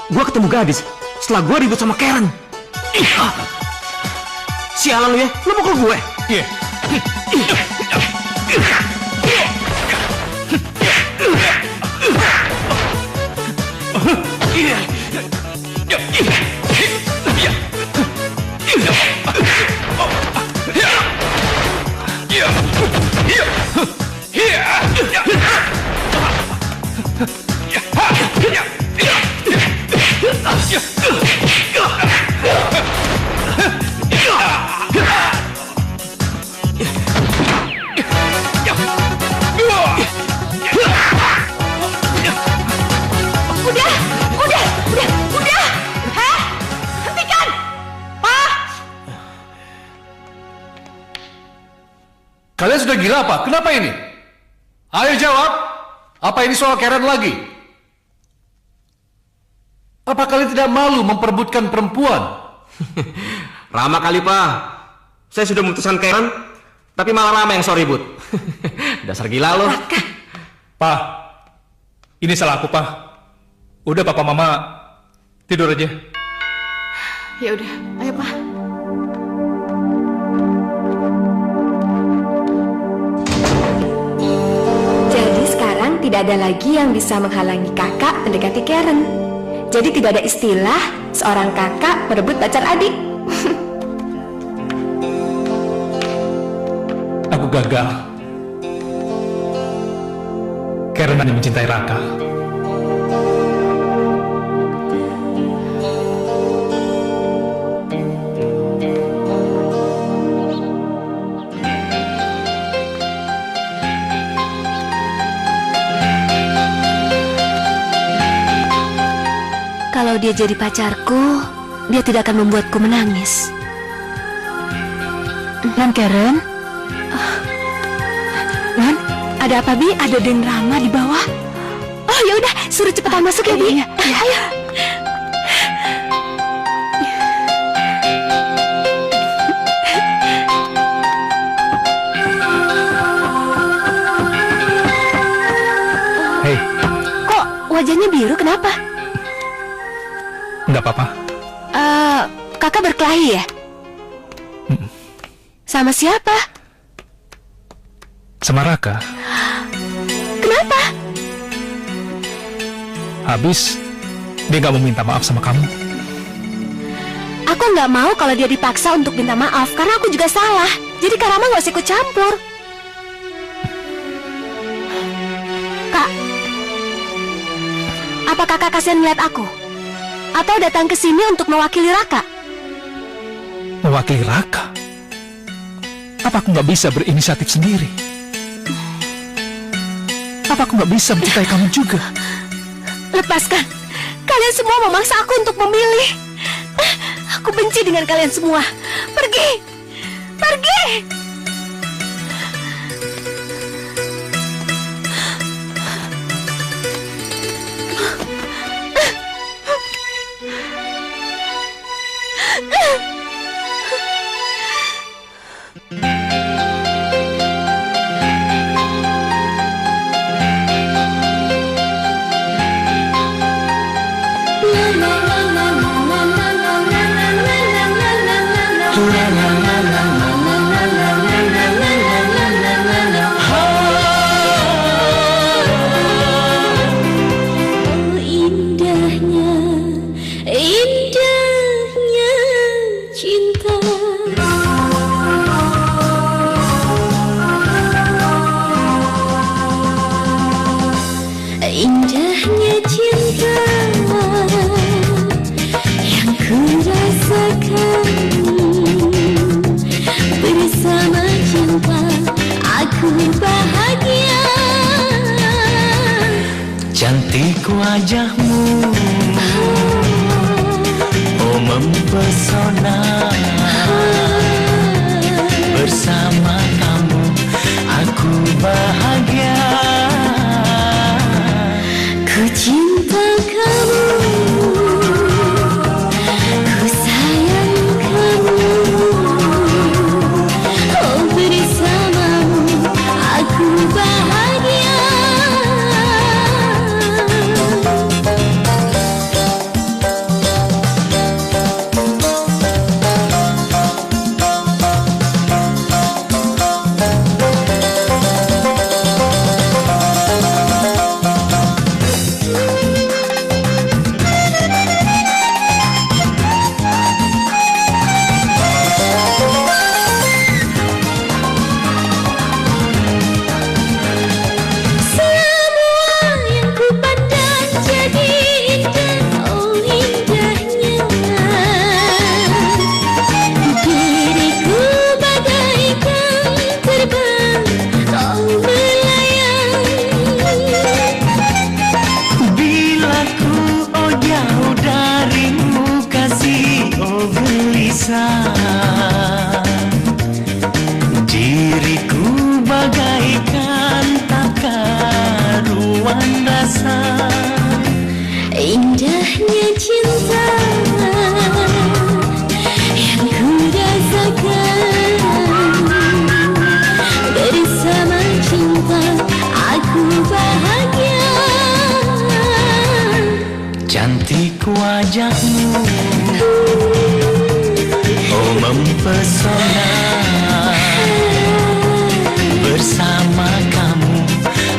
Gue ketemu gadis setelah gue ribut sama Karen. Sialan lu ya, lu mukul gue. Iya. Udah. Hentikan. Pak. Kalian sudah gila apa? Kenapa ini? Ayo jawab. Apa ini soal Karen lagi? Apa kalian tidak malu memperebutkan perempuan? Rama kali, Pak. Saya sudah memutuskan Karen, tapi malah Rama yang so ribut. Dasar gila lo. Pak, ini salah aku, Pak. Udah Papa Mama tidur aja. Ya udah, ayo Pak. Jadi sekarang tidak ada lagi yang bisa menghalangi kakak mendekati Karen. Jadi tidak ada istilah seorang kakak merebut pacar adik. Aku gagal. Karen hanya mencintai Raka. Kalau dia jadi pacarku, dia tidak akan membuatku menangis. Lan, Karen? Lan, ada apa, Bi? Ada Den Rama di bawah. Oh ya udah, suruh cepetan masuk ya, Bi. Iya. Ayo. Hei, Kok wajahnya biru, kenapa? nggak apa-apa. Kakak berkelahi ya? Sama siapa? Sama Raka. Kenapa? Habis, dia nggak mau minta maaf sama kamu. Aku nggak mau kalau dia dipaksa untuk minta maaf, karena aku juga salah. Jadi Kak Rama nggak usah ikut campur. Kak, Apa kakak kasihan melihat aku? Atau datang ke sini untuk mewakili Raka? Mewakili Raka? Apa aku nggak bisa berinisiatif sendiri? Apa aku nggak bisa mencintai kamu juga? Lepaskan. Kalian semua memaksa aku untuk memilih. Aku benci dengan kalian semua. Pergi. Pergi. Indahnya cinta yang ku rasakan, bersama cinta aku bahagia. Cantik wajahmu, oh mempesona. Bersama kamu aku bahagia. Ku cinta kamu, ku sayang kamu, oh bersamamu aku bahagia. Diriku bagaikan tak karuan rasa. Indahnya cinta yang ku rasakan, bersama cinta aku bahagia. Cantik wajahmu, oh mempesona. Bersama kamu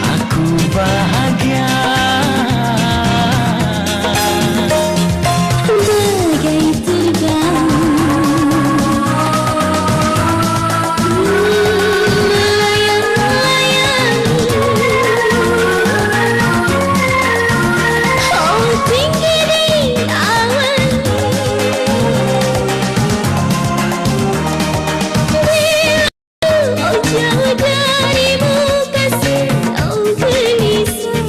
aku bahagia. Bagai terbang melayang-layang, oh tinggi di awan. Oh jauh darimu kasih, oh gelisah.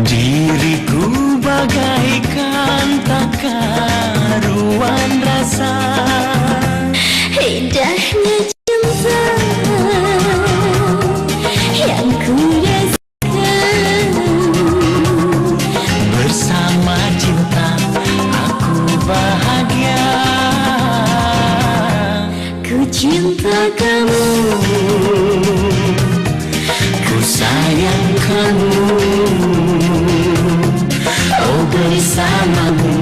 Diriku bagaikan tak karuan rasa. Indahnya cinta yang ku rasakan, Bersama cinta aku bahagia. ku cinta kamu, Ku sayang kamu, oh bersamamu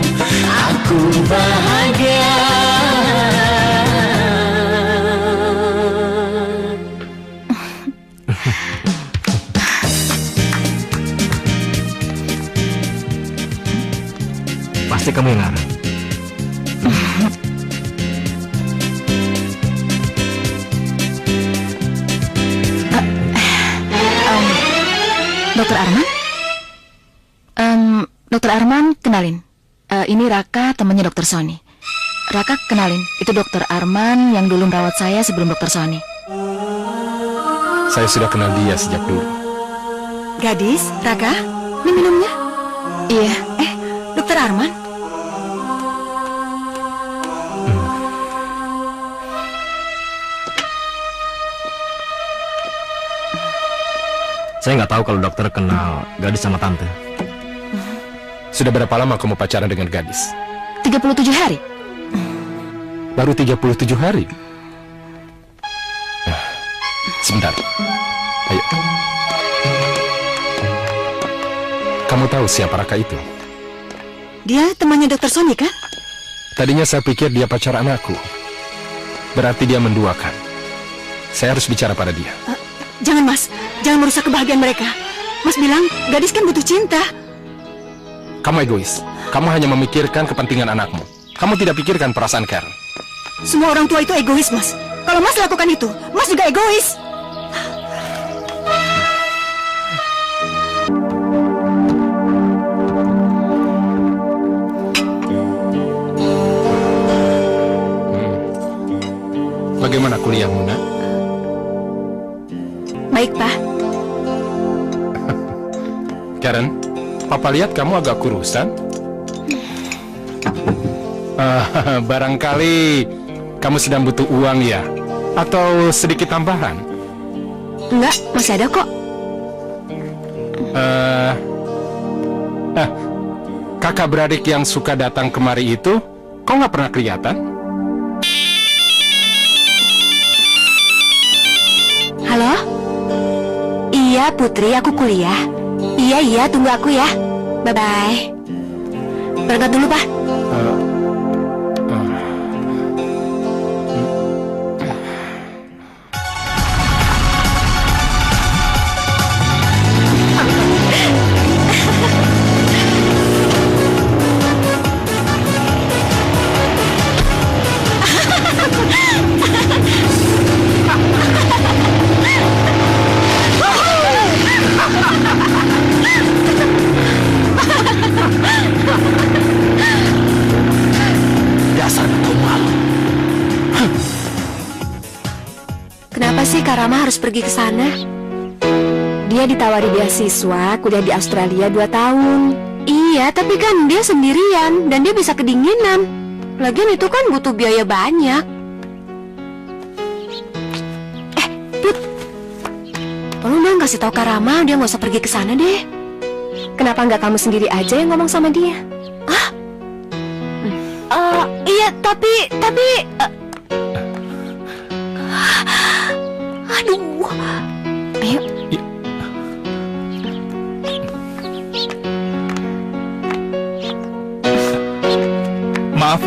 aku bahagia. Pasti kamu yang ngarang. Dokter Arman? Dokter Arman, kenalin. Ini Raka, temannya Dokter Sony. Raka, kenalin. Itu Dokter Arman yang dulu merawat saya sebelum Dokter Sony. Saya sudah kenal dia sejak dulu. Gadis, Raka, ini minumnya. Iya. Dokter Arman. Saya nggak tahu kalau dokter kenal gadis sama tante. Sudah berapa lama kamu pacaran dengan gadis? 37 hari. Baru 37 hari? Sebentar. Ayo. Kamu tahu siapa Raka itu? Dia temannya Dokter Sony, kan? Tadinya saya pikir dia pacar anakku. Berarti dia menduakan. Saya harus bicara pada dia. Jangan, Mas. Jangan merusak kebahagiaan mereka. Mas bilang, gadis kan butuh cinta. Kamu egois. Kamu hanya memikirkan kepentingan anakmu. Kamu tidak pikirkan perasaan Karen. Semua orang tua itu egois, Mas. Kalau Mas lakukan itu, Mas juga egois. Bagaimana kuliahmu, Nak? Baik, Pak. Karen, Papa lihat kamu agak kurusan. Barangkali kamu sedang butuh uang ya? Atau sedikit tambahan? Enggak, masih ada kok. Kakak beradik yang suka datang kemari itu, kok nggak pernah kelihatan? Halo? Iya, Putri, aku kuliah. Iya, tunggu aku ya. Bye-bye. Berangkat dulu, Pak. Kenapa sih Kak Rama harus pergi ke sana? Dia ditawari beasiswa kuliah di Australia 2 tahun. Iya, tapi kan dia sendirian dan dia bisa kedinginan. Lagian itu kan butuh biaya banyak. Put, tolong dong kasih tahu Kak Rama dia nggak usah pergi ke sana deh. Kenapa nggak kamu sendiri aja yang ngomong sama dia? Iya, tapi aduh. Ayo. Maaf,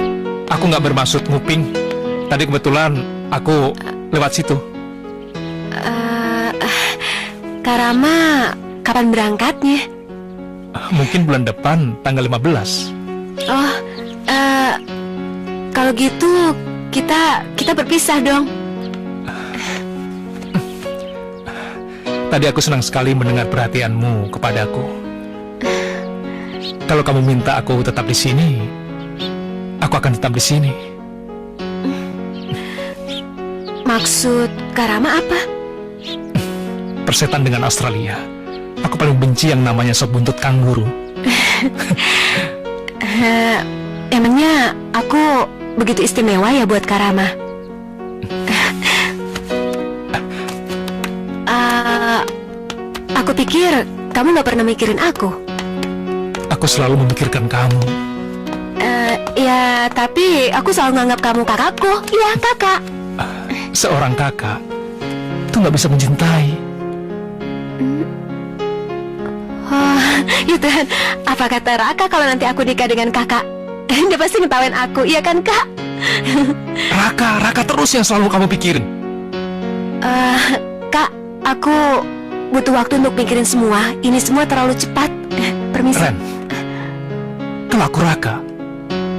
aku nggak bermaksud nguping. Tadi kebetulan aku lewat situ. Kak Rama, kapan berangkatnya? Mungkin bulan depan, tanggal 15. Oh, kalau gitu kita berpisah dong. Tadi aku senang sekali mendengar perhatianmu kepadaku. Kalau kamu minta aku tetap di sini, aku akan tetap di sini. Maksud Kak Rama apa? Persetan dengan Australia. Aku paling benci yang namanya sop buntut kanguru. Emangnya aku begitu istimewa ya buat Kak Rama? Aku pikir kamu gak pernah mikirin aku. Aku selalu memikirkan kamu. Ya, tapi aku selalu nganggap kamu kakakku. Iya, kakak. Seorang kakak itu gak bisa mencintai. Ya Tuhan, apa kata Raka kalau nanti aku nikah dengan kakak? Dia pasti ngetawain aku, iya kan kak? Raka terus yang selalu kamu pikirin. Kak, aku butuh waktu untuk mikirin semua. Ini semua terlalu cepat. Permisi. Ren, kalau aku Raka,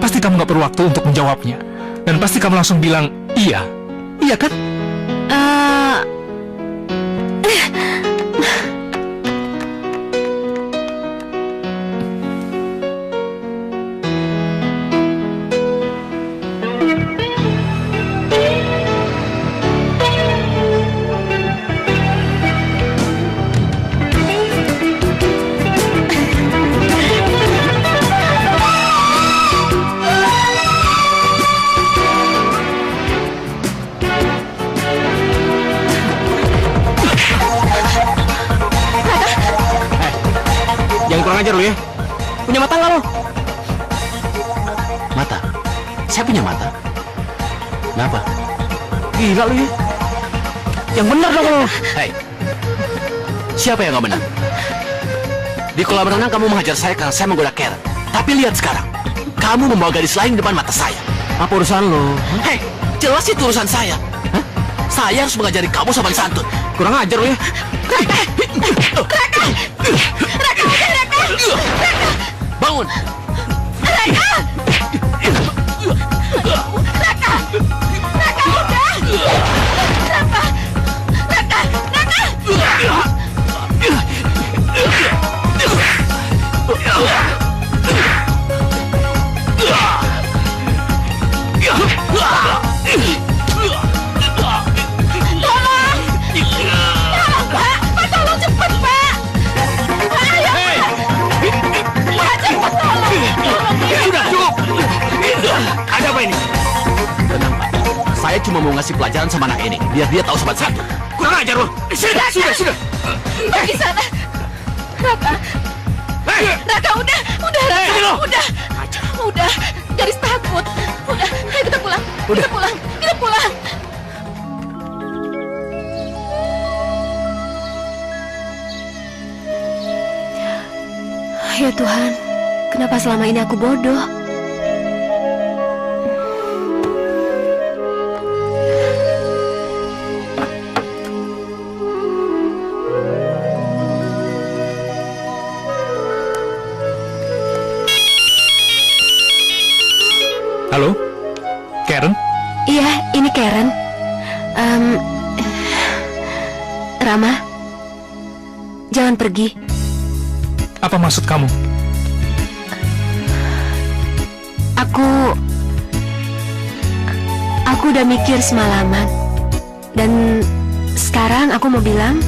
pasti kamu gak perlu waktu untuk menjawabnya. Dan pasti kamu langsung bilang iya. Iya kan? ajar lu ya. Punya mata nggak lo? Mata? Saya punya mata. Kenapa? Gila lu ya. Yang benar dong lo. Hei, siapa yang nggak benar? Di kolam renang kamu menghajar saya karena saya menggoda Karen. Tapi lihat sekarang, kamu membawa gadis lain di depan mata saya. Apa urusan lo? Hei, jelas itu urusan saya. Hah? Saya harus mengajari kamu sopan santun. Kurang ajar lu ya. Bangun. Sudah cukup. Ada apa ini? Tenang, Pak. Saya cuma mau ngasih pelajaran sama anak ini, biar dia tahu sopan santun. Kurang ajar lo. Sudah. Pergi sana. Raka. Raka, udah, Raka. Udah. Gadis takut. Udah, ayo kita pulang. Kita pulang. Ya Tuhan, kenapa selama ini aku bodoh? Halo? Karen? Iya, ini Karen. Rama, jangan pergi. Apa maksud kamu? Aku udah mikir semalaman. Dan sekarang aku mau bilang,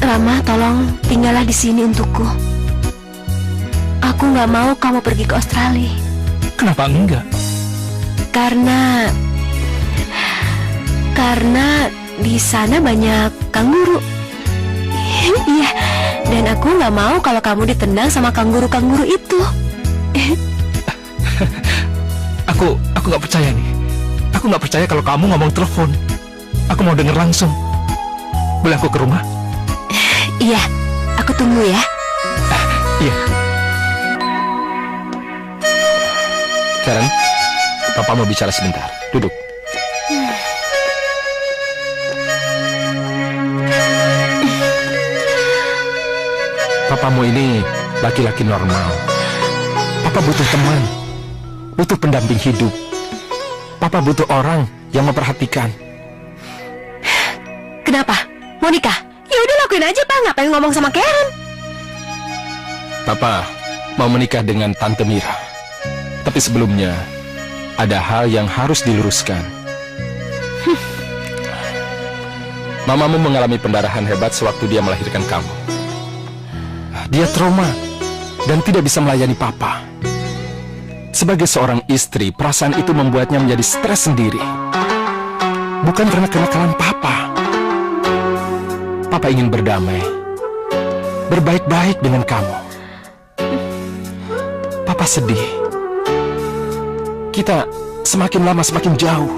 Rama, tolong tinggallah di sini untukku. Aku nggak mau kamu pergi ke Australia. Kenapa enggak? Karena di sana banyak kanguru. Iya, dan aku nggak mau kalau kamu ditendang sama kanguru-kanguru itu. Aku nggak percaya nih. Aku nggak percaya kalau kamu ngomong telepon. Aku mau denger langsung. Boleh aku ke rumah? Iya, aku tunggu ya. Iya. Karen, Papa mau bicara sebentar. Duduk. Papamu ini laki-laki normal. Papa butuh teman, butuh pendamping hidup. Papa butuh orang yang memperhatikan. Kenapa? Mau nikah? Ya udah lakuin aja, Pak. Ngapain ngomong sama Karen? Papa mau menikah dengan Tante Mira. Tapi sebelumnya ada hal yang harus diluruskan. Mamamu mengalami pendarahan hebat sewaktu dia melahirkan kamu. Dia trauma dan tidak bisa melayani Papa. Sebagai seorang istri, perasaan itu membuatnya menjadi stres sendiri. Bukan karena kenakalan Papa. Papa ingin berdamai, berbaik-baik dengan kamu. Papa sedih. Kita semakin lama semakin jauh.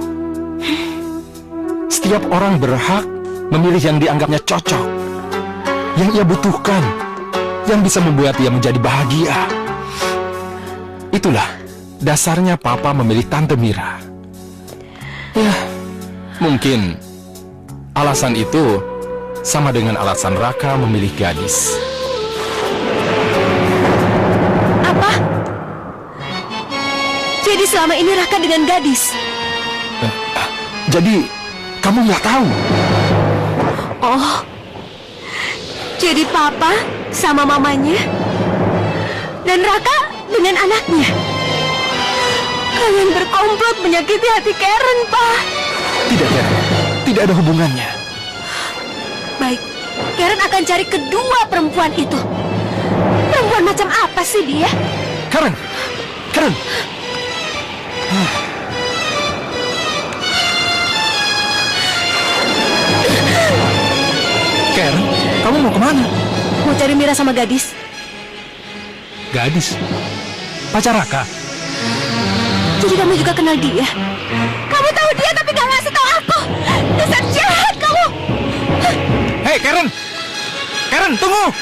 Setiap orang berhak memilih yang dianggapnya cocok, yang ia butuhkan, yang bisa membuat ia menjadi bahagia. Itulah dasarnya Papa memilih Tante Mira. Ya, mungkin alasan itu sama dengan alasan Raka memilih gadis. Apa? Jadi selama ini Raka dengan gadis? Jadi kamu nggak tahu? Oh, jadi Papa sama mamanya dan Raka dengan anaknya. Kalian berkomplot menyakiti hati Karen, Pak. Tidak, Karen. Tidak ada hubungannya. Baik, Karen akan cari kedua perempuan itu. Perempuan macam apa sih dia? Karen! Karen! Karen, kamu mau kemana? Mau cari Mira sama gadis. gadis. Pacar Raka. Jadi kamu juga kenal dia? Kamu tahu dia tapi gak ngasih tahu aku. Dasar jahat kamu. Hei, Karen! Karen, tunggu!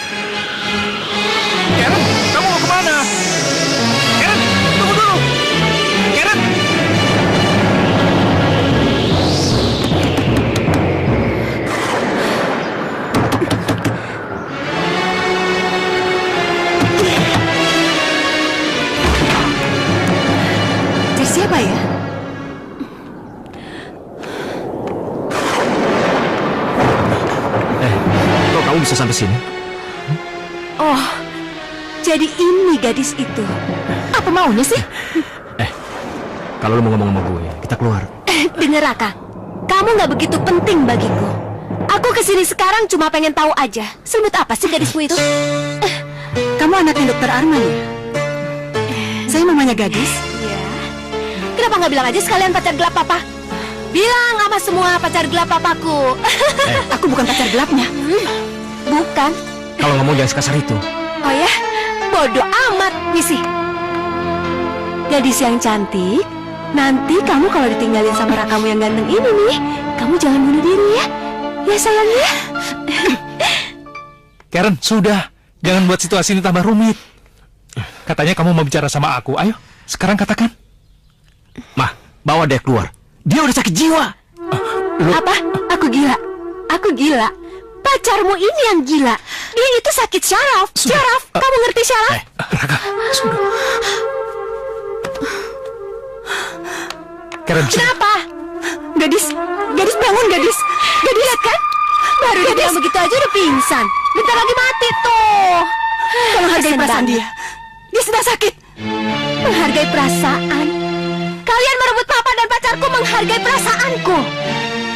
Karen, kamu mau kemana? Karen, tunggu dulu! Karen! Cari siapa ya? Kok kamu bisa sampai sini? Oh, jadi ini gadis itu. Apa maunya sih? Kalau lu mau ngomong sama gue, kita keluar. Dengar Raka, kamu nggak begitu penting bagiku. Aku kesini sekarang cuma pengen tahu aja, semut apa sih gadismu itu? Kamu anaknya Dokter Arman ya? Saya mamanya gadis. Ya. Kenapa nggak bilang aja sekalian pacar gelap papa? Bilang sama semua pacar gelap papaku. Aku bukan pacar gelapnya. Bukan. Kalau ngomong jangan sekasar itu. Oh ya, bodoh amat, Misi. Gadis yang cantik, nanti kamu kalau ditinggalin sama rakamu yang ganteng ini nih, kamu jangan bunuh diri ya. Ya sayang ya. Karen, sudah. Jangan buat situasi ini tambah rumit. Katanya kamu mau bicara sama aku. Ayo, sekarang katakan. Mah, bawa dia keluar. Dia udah sakit jiwa. Apa? Aku gila? Aku gila? Pacarmu ini yang gila. Dia itu sakit syaraf. Syaraf, kamu ngerti syaraf? Raka, sudah. Karen, Kenapa? Gadis bangun gadis. Gadis lihat kan? Baru dia bilang begitu aja udah pingsan. Bentar lagi mati tuh. Tolong hargai perasaan dia. Dia sedang sakit. Menghargai perasaan. Kalian merebut papa dan pacarku menghargai perasaanku.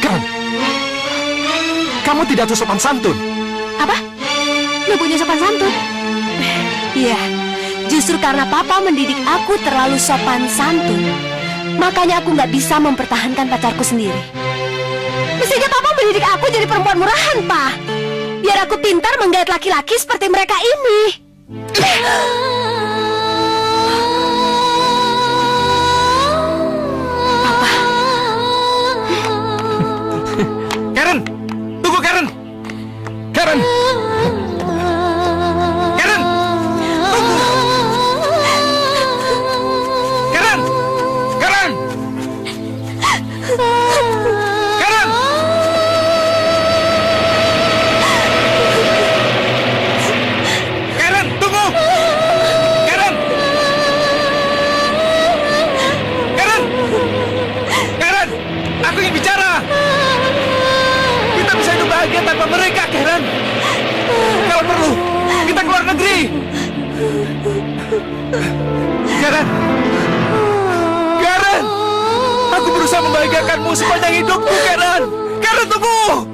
Karen, kamu tidak tahu sopan santun. Apa? Nggak punya sopan santun? Iya, justru karena papa mendidik aku terlalu sopan santun, makanya aku nggak bisa mempertahankan pacarku sendiri. Mestinya papa mendidik aku jadi perempuan murahan, Pak. Biar aku pintar menggait laki-laki seperti mereka ini. Papa. Karen, tunggu Karen. Karen. Karen. Tunggu. Karen. Karen. Karen. Karen, tunggu. Karen. Karen. Karen, aku ingin bicara. Kita bisa hidup bahagia tanpa mereka, Karen. Kalau perlu, kita keluar negeri. Karen. Karen. Aku berusaha membahagiakanmu sepanjang hidupku, Karen. Karen, tunggu.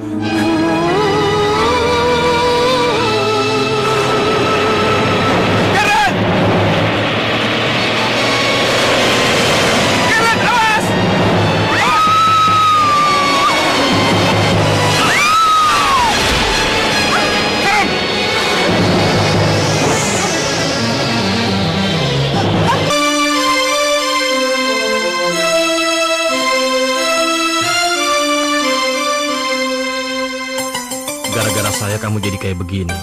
Karen. Karen, awas. Gara-gara saya kamu jadi kayak begini.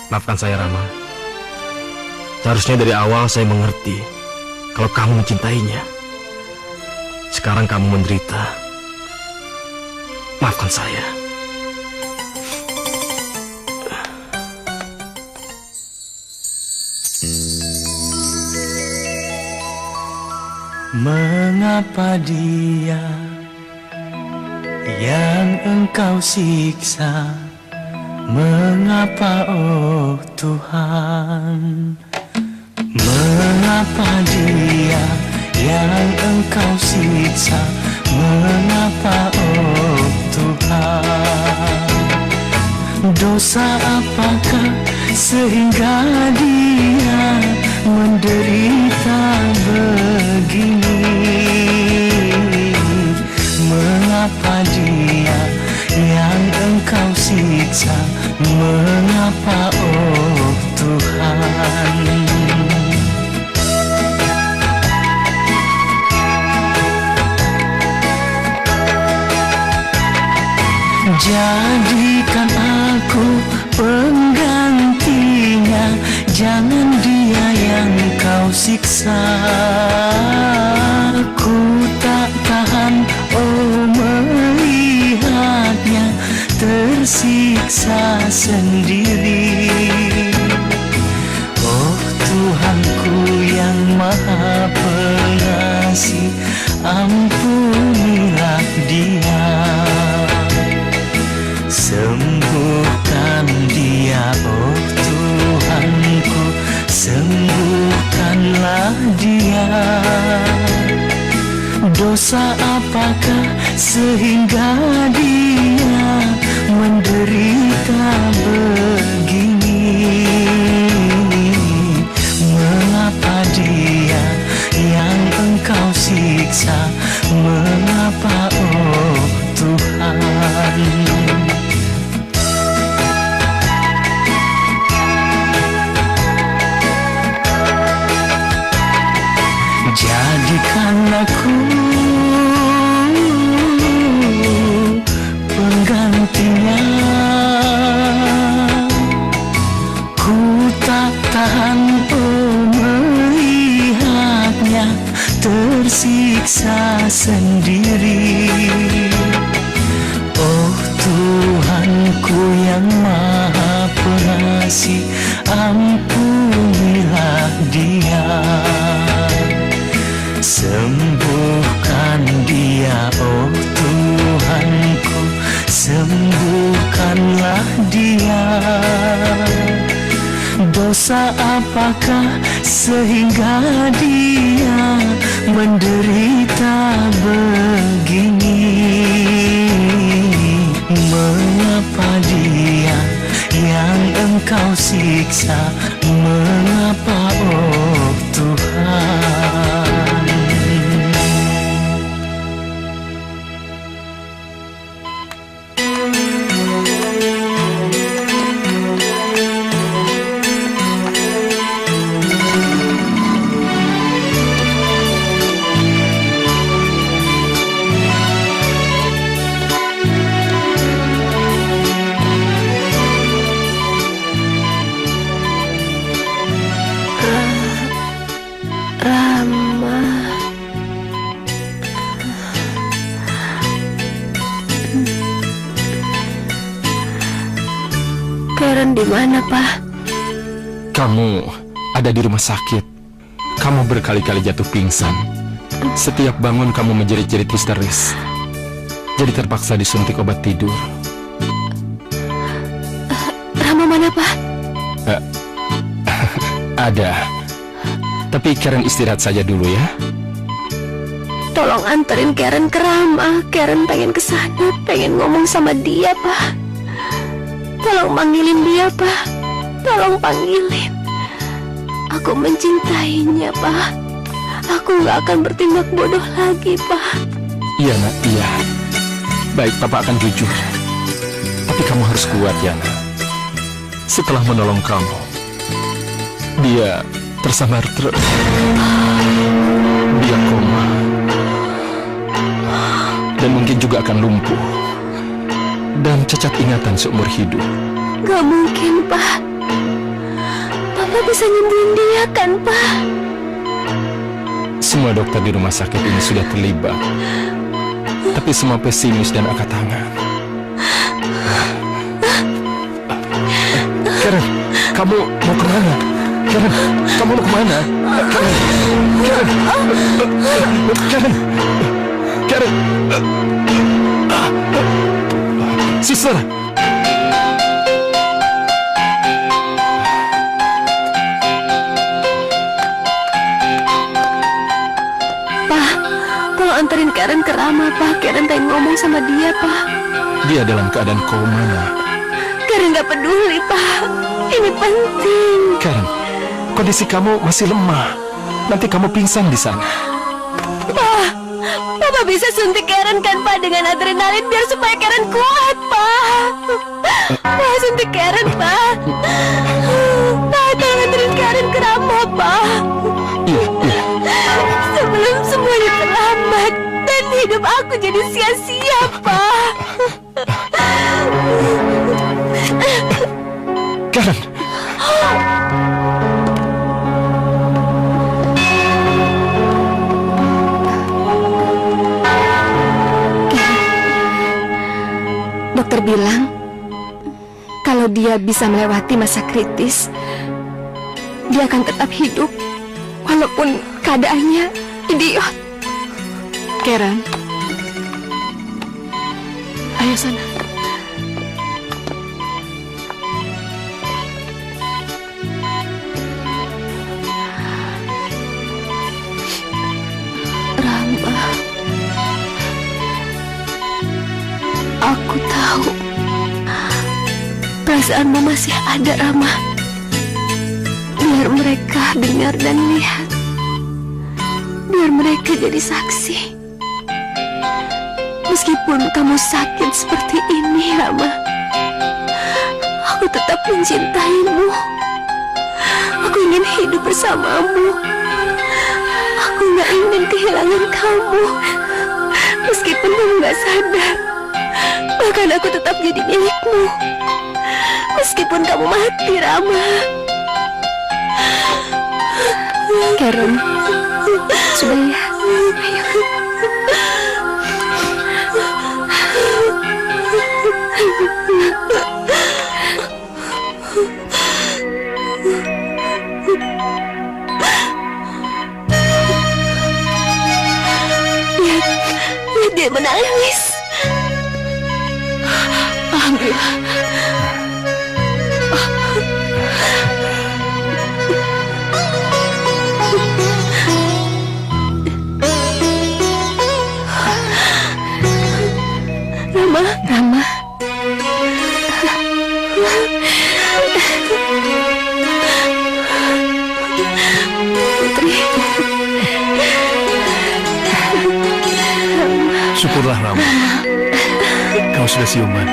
Maafkan saya, Rama. Seharusnya dari awal saya mengerti kalau kamu mencintainya. Sekarang kamu menderita. Maafkan saya. Mengapa dia yang engkau siksa? Mengapa oh Tuhan? Mengapa dia yang engkau siksa? Mengapa oh Tuhan? Dosa apakah sehingga dia menderita begini? Mengapa dia yang engkau siksa? Mengapa oh Tuhan? Jadikan aku penggantinya, jangan dia yang kau siksa. Ku tak tahan melihatnya tersiksa sendiri. Oh Tuhanku yang Maha Pengasih, ampunilah dia. Sembuhkan dia, oh Tuhanku, sembuhkanlah dia. Dosa apakah sehingga dia menderita begini? Mengapa dia yang engkau siksa? Mengapa oh Tuhan? Jadikan aku penggantinya. Ku tak tahan melihatnya tersiksa sendiri. Oh Tuhanku yang Maha Pengasih, ampunilah dia. Sembuhkan dia, oh Tuhanku, sembuhkanlah dia. Dosa apakah sehingga dia menderita begini? Mengapa dia yang engkau siksa? Mengapa oh Tuhan? Karen di mana, Pak? Kamu ada di rumah sakit. Kamu berkali-kali jatuh pingsan. Setiap bangun kamu menjerit-jerit histeris. Jadi terpaksa disuntik obat tidur. Rama mana, Pak? Ada. Tapi Karen istirahat saja dulu ya. Tolong anterin Karen ke Rama. Karen pengen kesana, pengen ngomong sama dia, Pak. Tolong panggilin dia, Pak. Tolong panggilin. Aku mencintainya, Pak. Aku gak akan bertindak bodoh lagi, Pak. Iya, nak, iya. Baik, Papa akan jujur. Tapi kamu harus kuat, Yana. Setelah menolong kamu, dia tersambar truk. Dia koma. Dan mungkin juga akan lumpuh. Dan cacat ingatan seumur hidup. Gak mungkin, Pak. Papa bisa nyembuhin dia kan, Pak? Semua dokter di rumah sakit ini sudah terlibat. Tapi semua pesimis dan angkat tangan. Karen, kamu mau kemana? Karen, kamu mau kemana? Karen, Karen, Karen, Suster. Pak, tolong anterin Karen ke Rama, Pak. Karen pengen ngomong sama dia, Pak. Dia dalam keadaan koma, nak. Karen gak peduli, Pak. Ini penting. Karen, kondisi kamu masih lemah. Nanti kamu pingsan di sana. Pak, Papa bisa suntik Karen kan, Pak, dengan adrenalin biar supaya Karen kuat, Pak. Pak, suntik Karen, Pak. Pak, tolong anterin Karen ke Rama, Pak. Iya, iya. Sebelum semuanya terlambat dan hidup aku jadi sia-sia, Pak. Karen. Dokter bilang kalau dia bisa melewati masa kritis, dia akan tetap hidup walaupun keadaannya idiot. Karen, ayo sana. Rama, aku tahu perasaanmu masih ada, Rama. Biar mereka dengar dan lihat. Biar mereka jadi saksi. Meskipun kamu sakit seperti ini, Rama, aku tetap mencintaimu. Aku ingin hidup bersamamu. Aku gak ingin kehilangan kamu. Meskipun kamu gak sadar, bahkan aku tetap jadi milikmu. Meskipun kamu mati, Rama. Karen, sudah ya, ayo. Lihat dia menangis. Alhamdulillah. Rama. Putri. Syukurlah Rama, kau sudah siuman.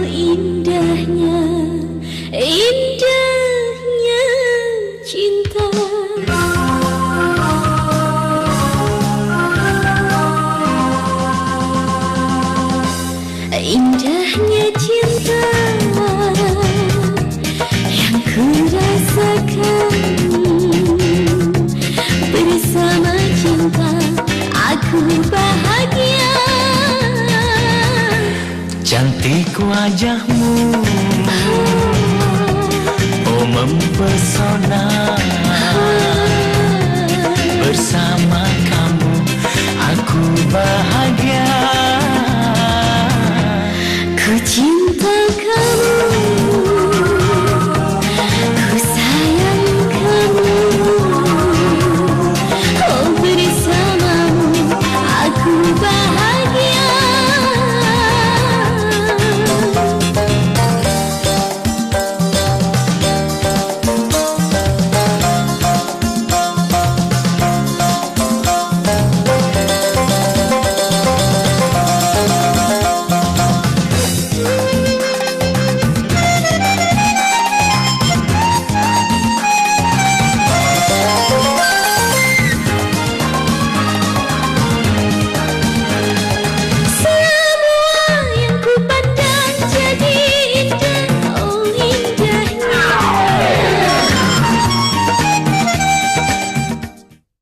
Indahnya cinta. Indahnya cinta yang ku rasakan. Bersama cinta aku bahagia. Cantik wajahmu, oh mempesona. Bersama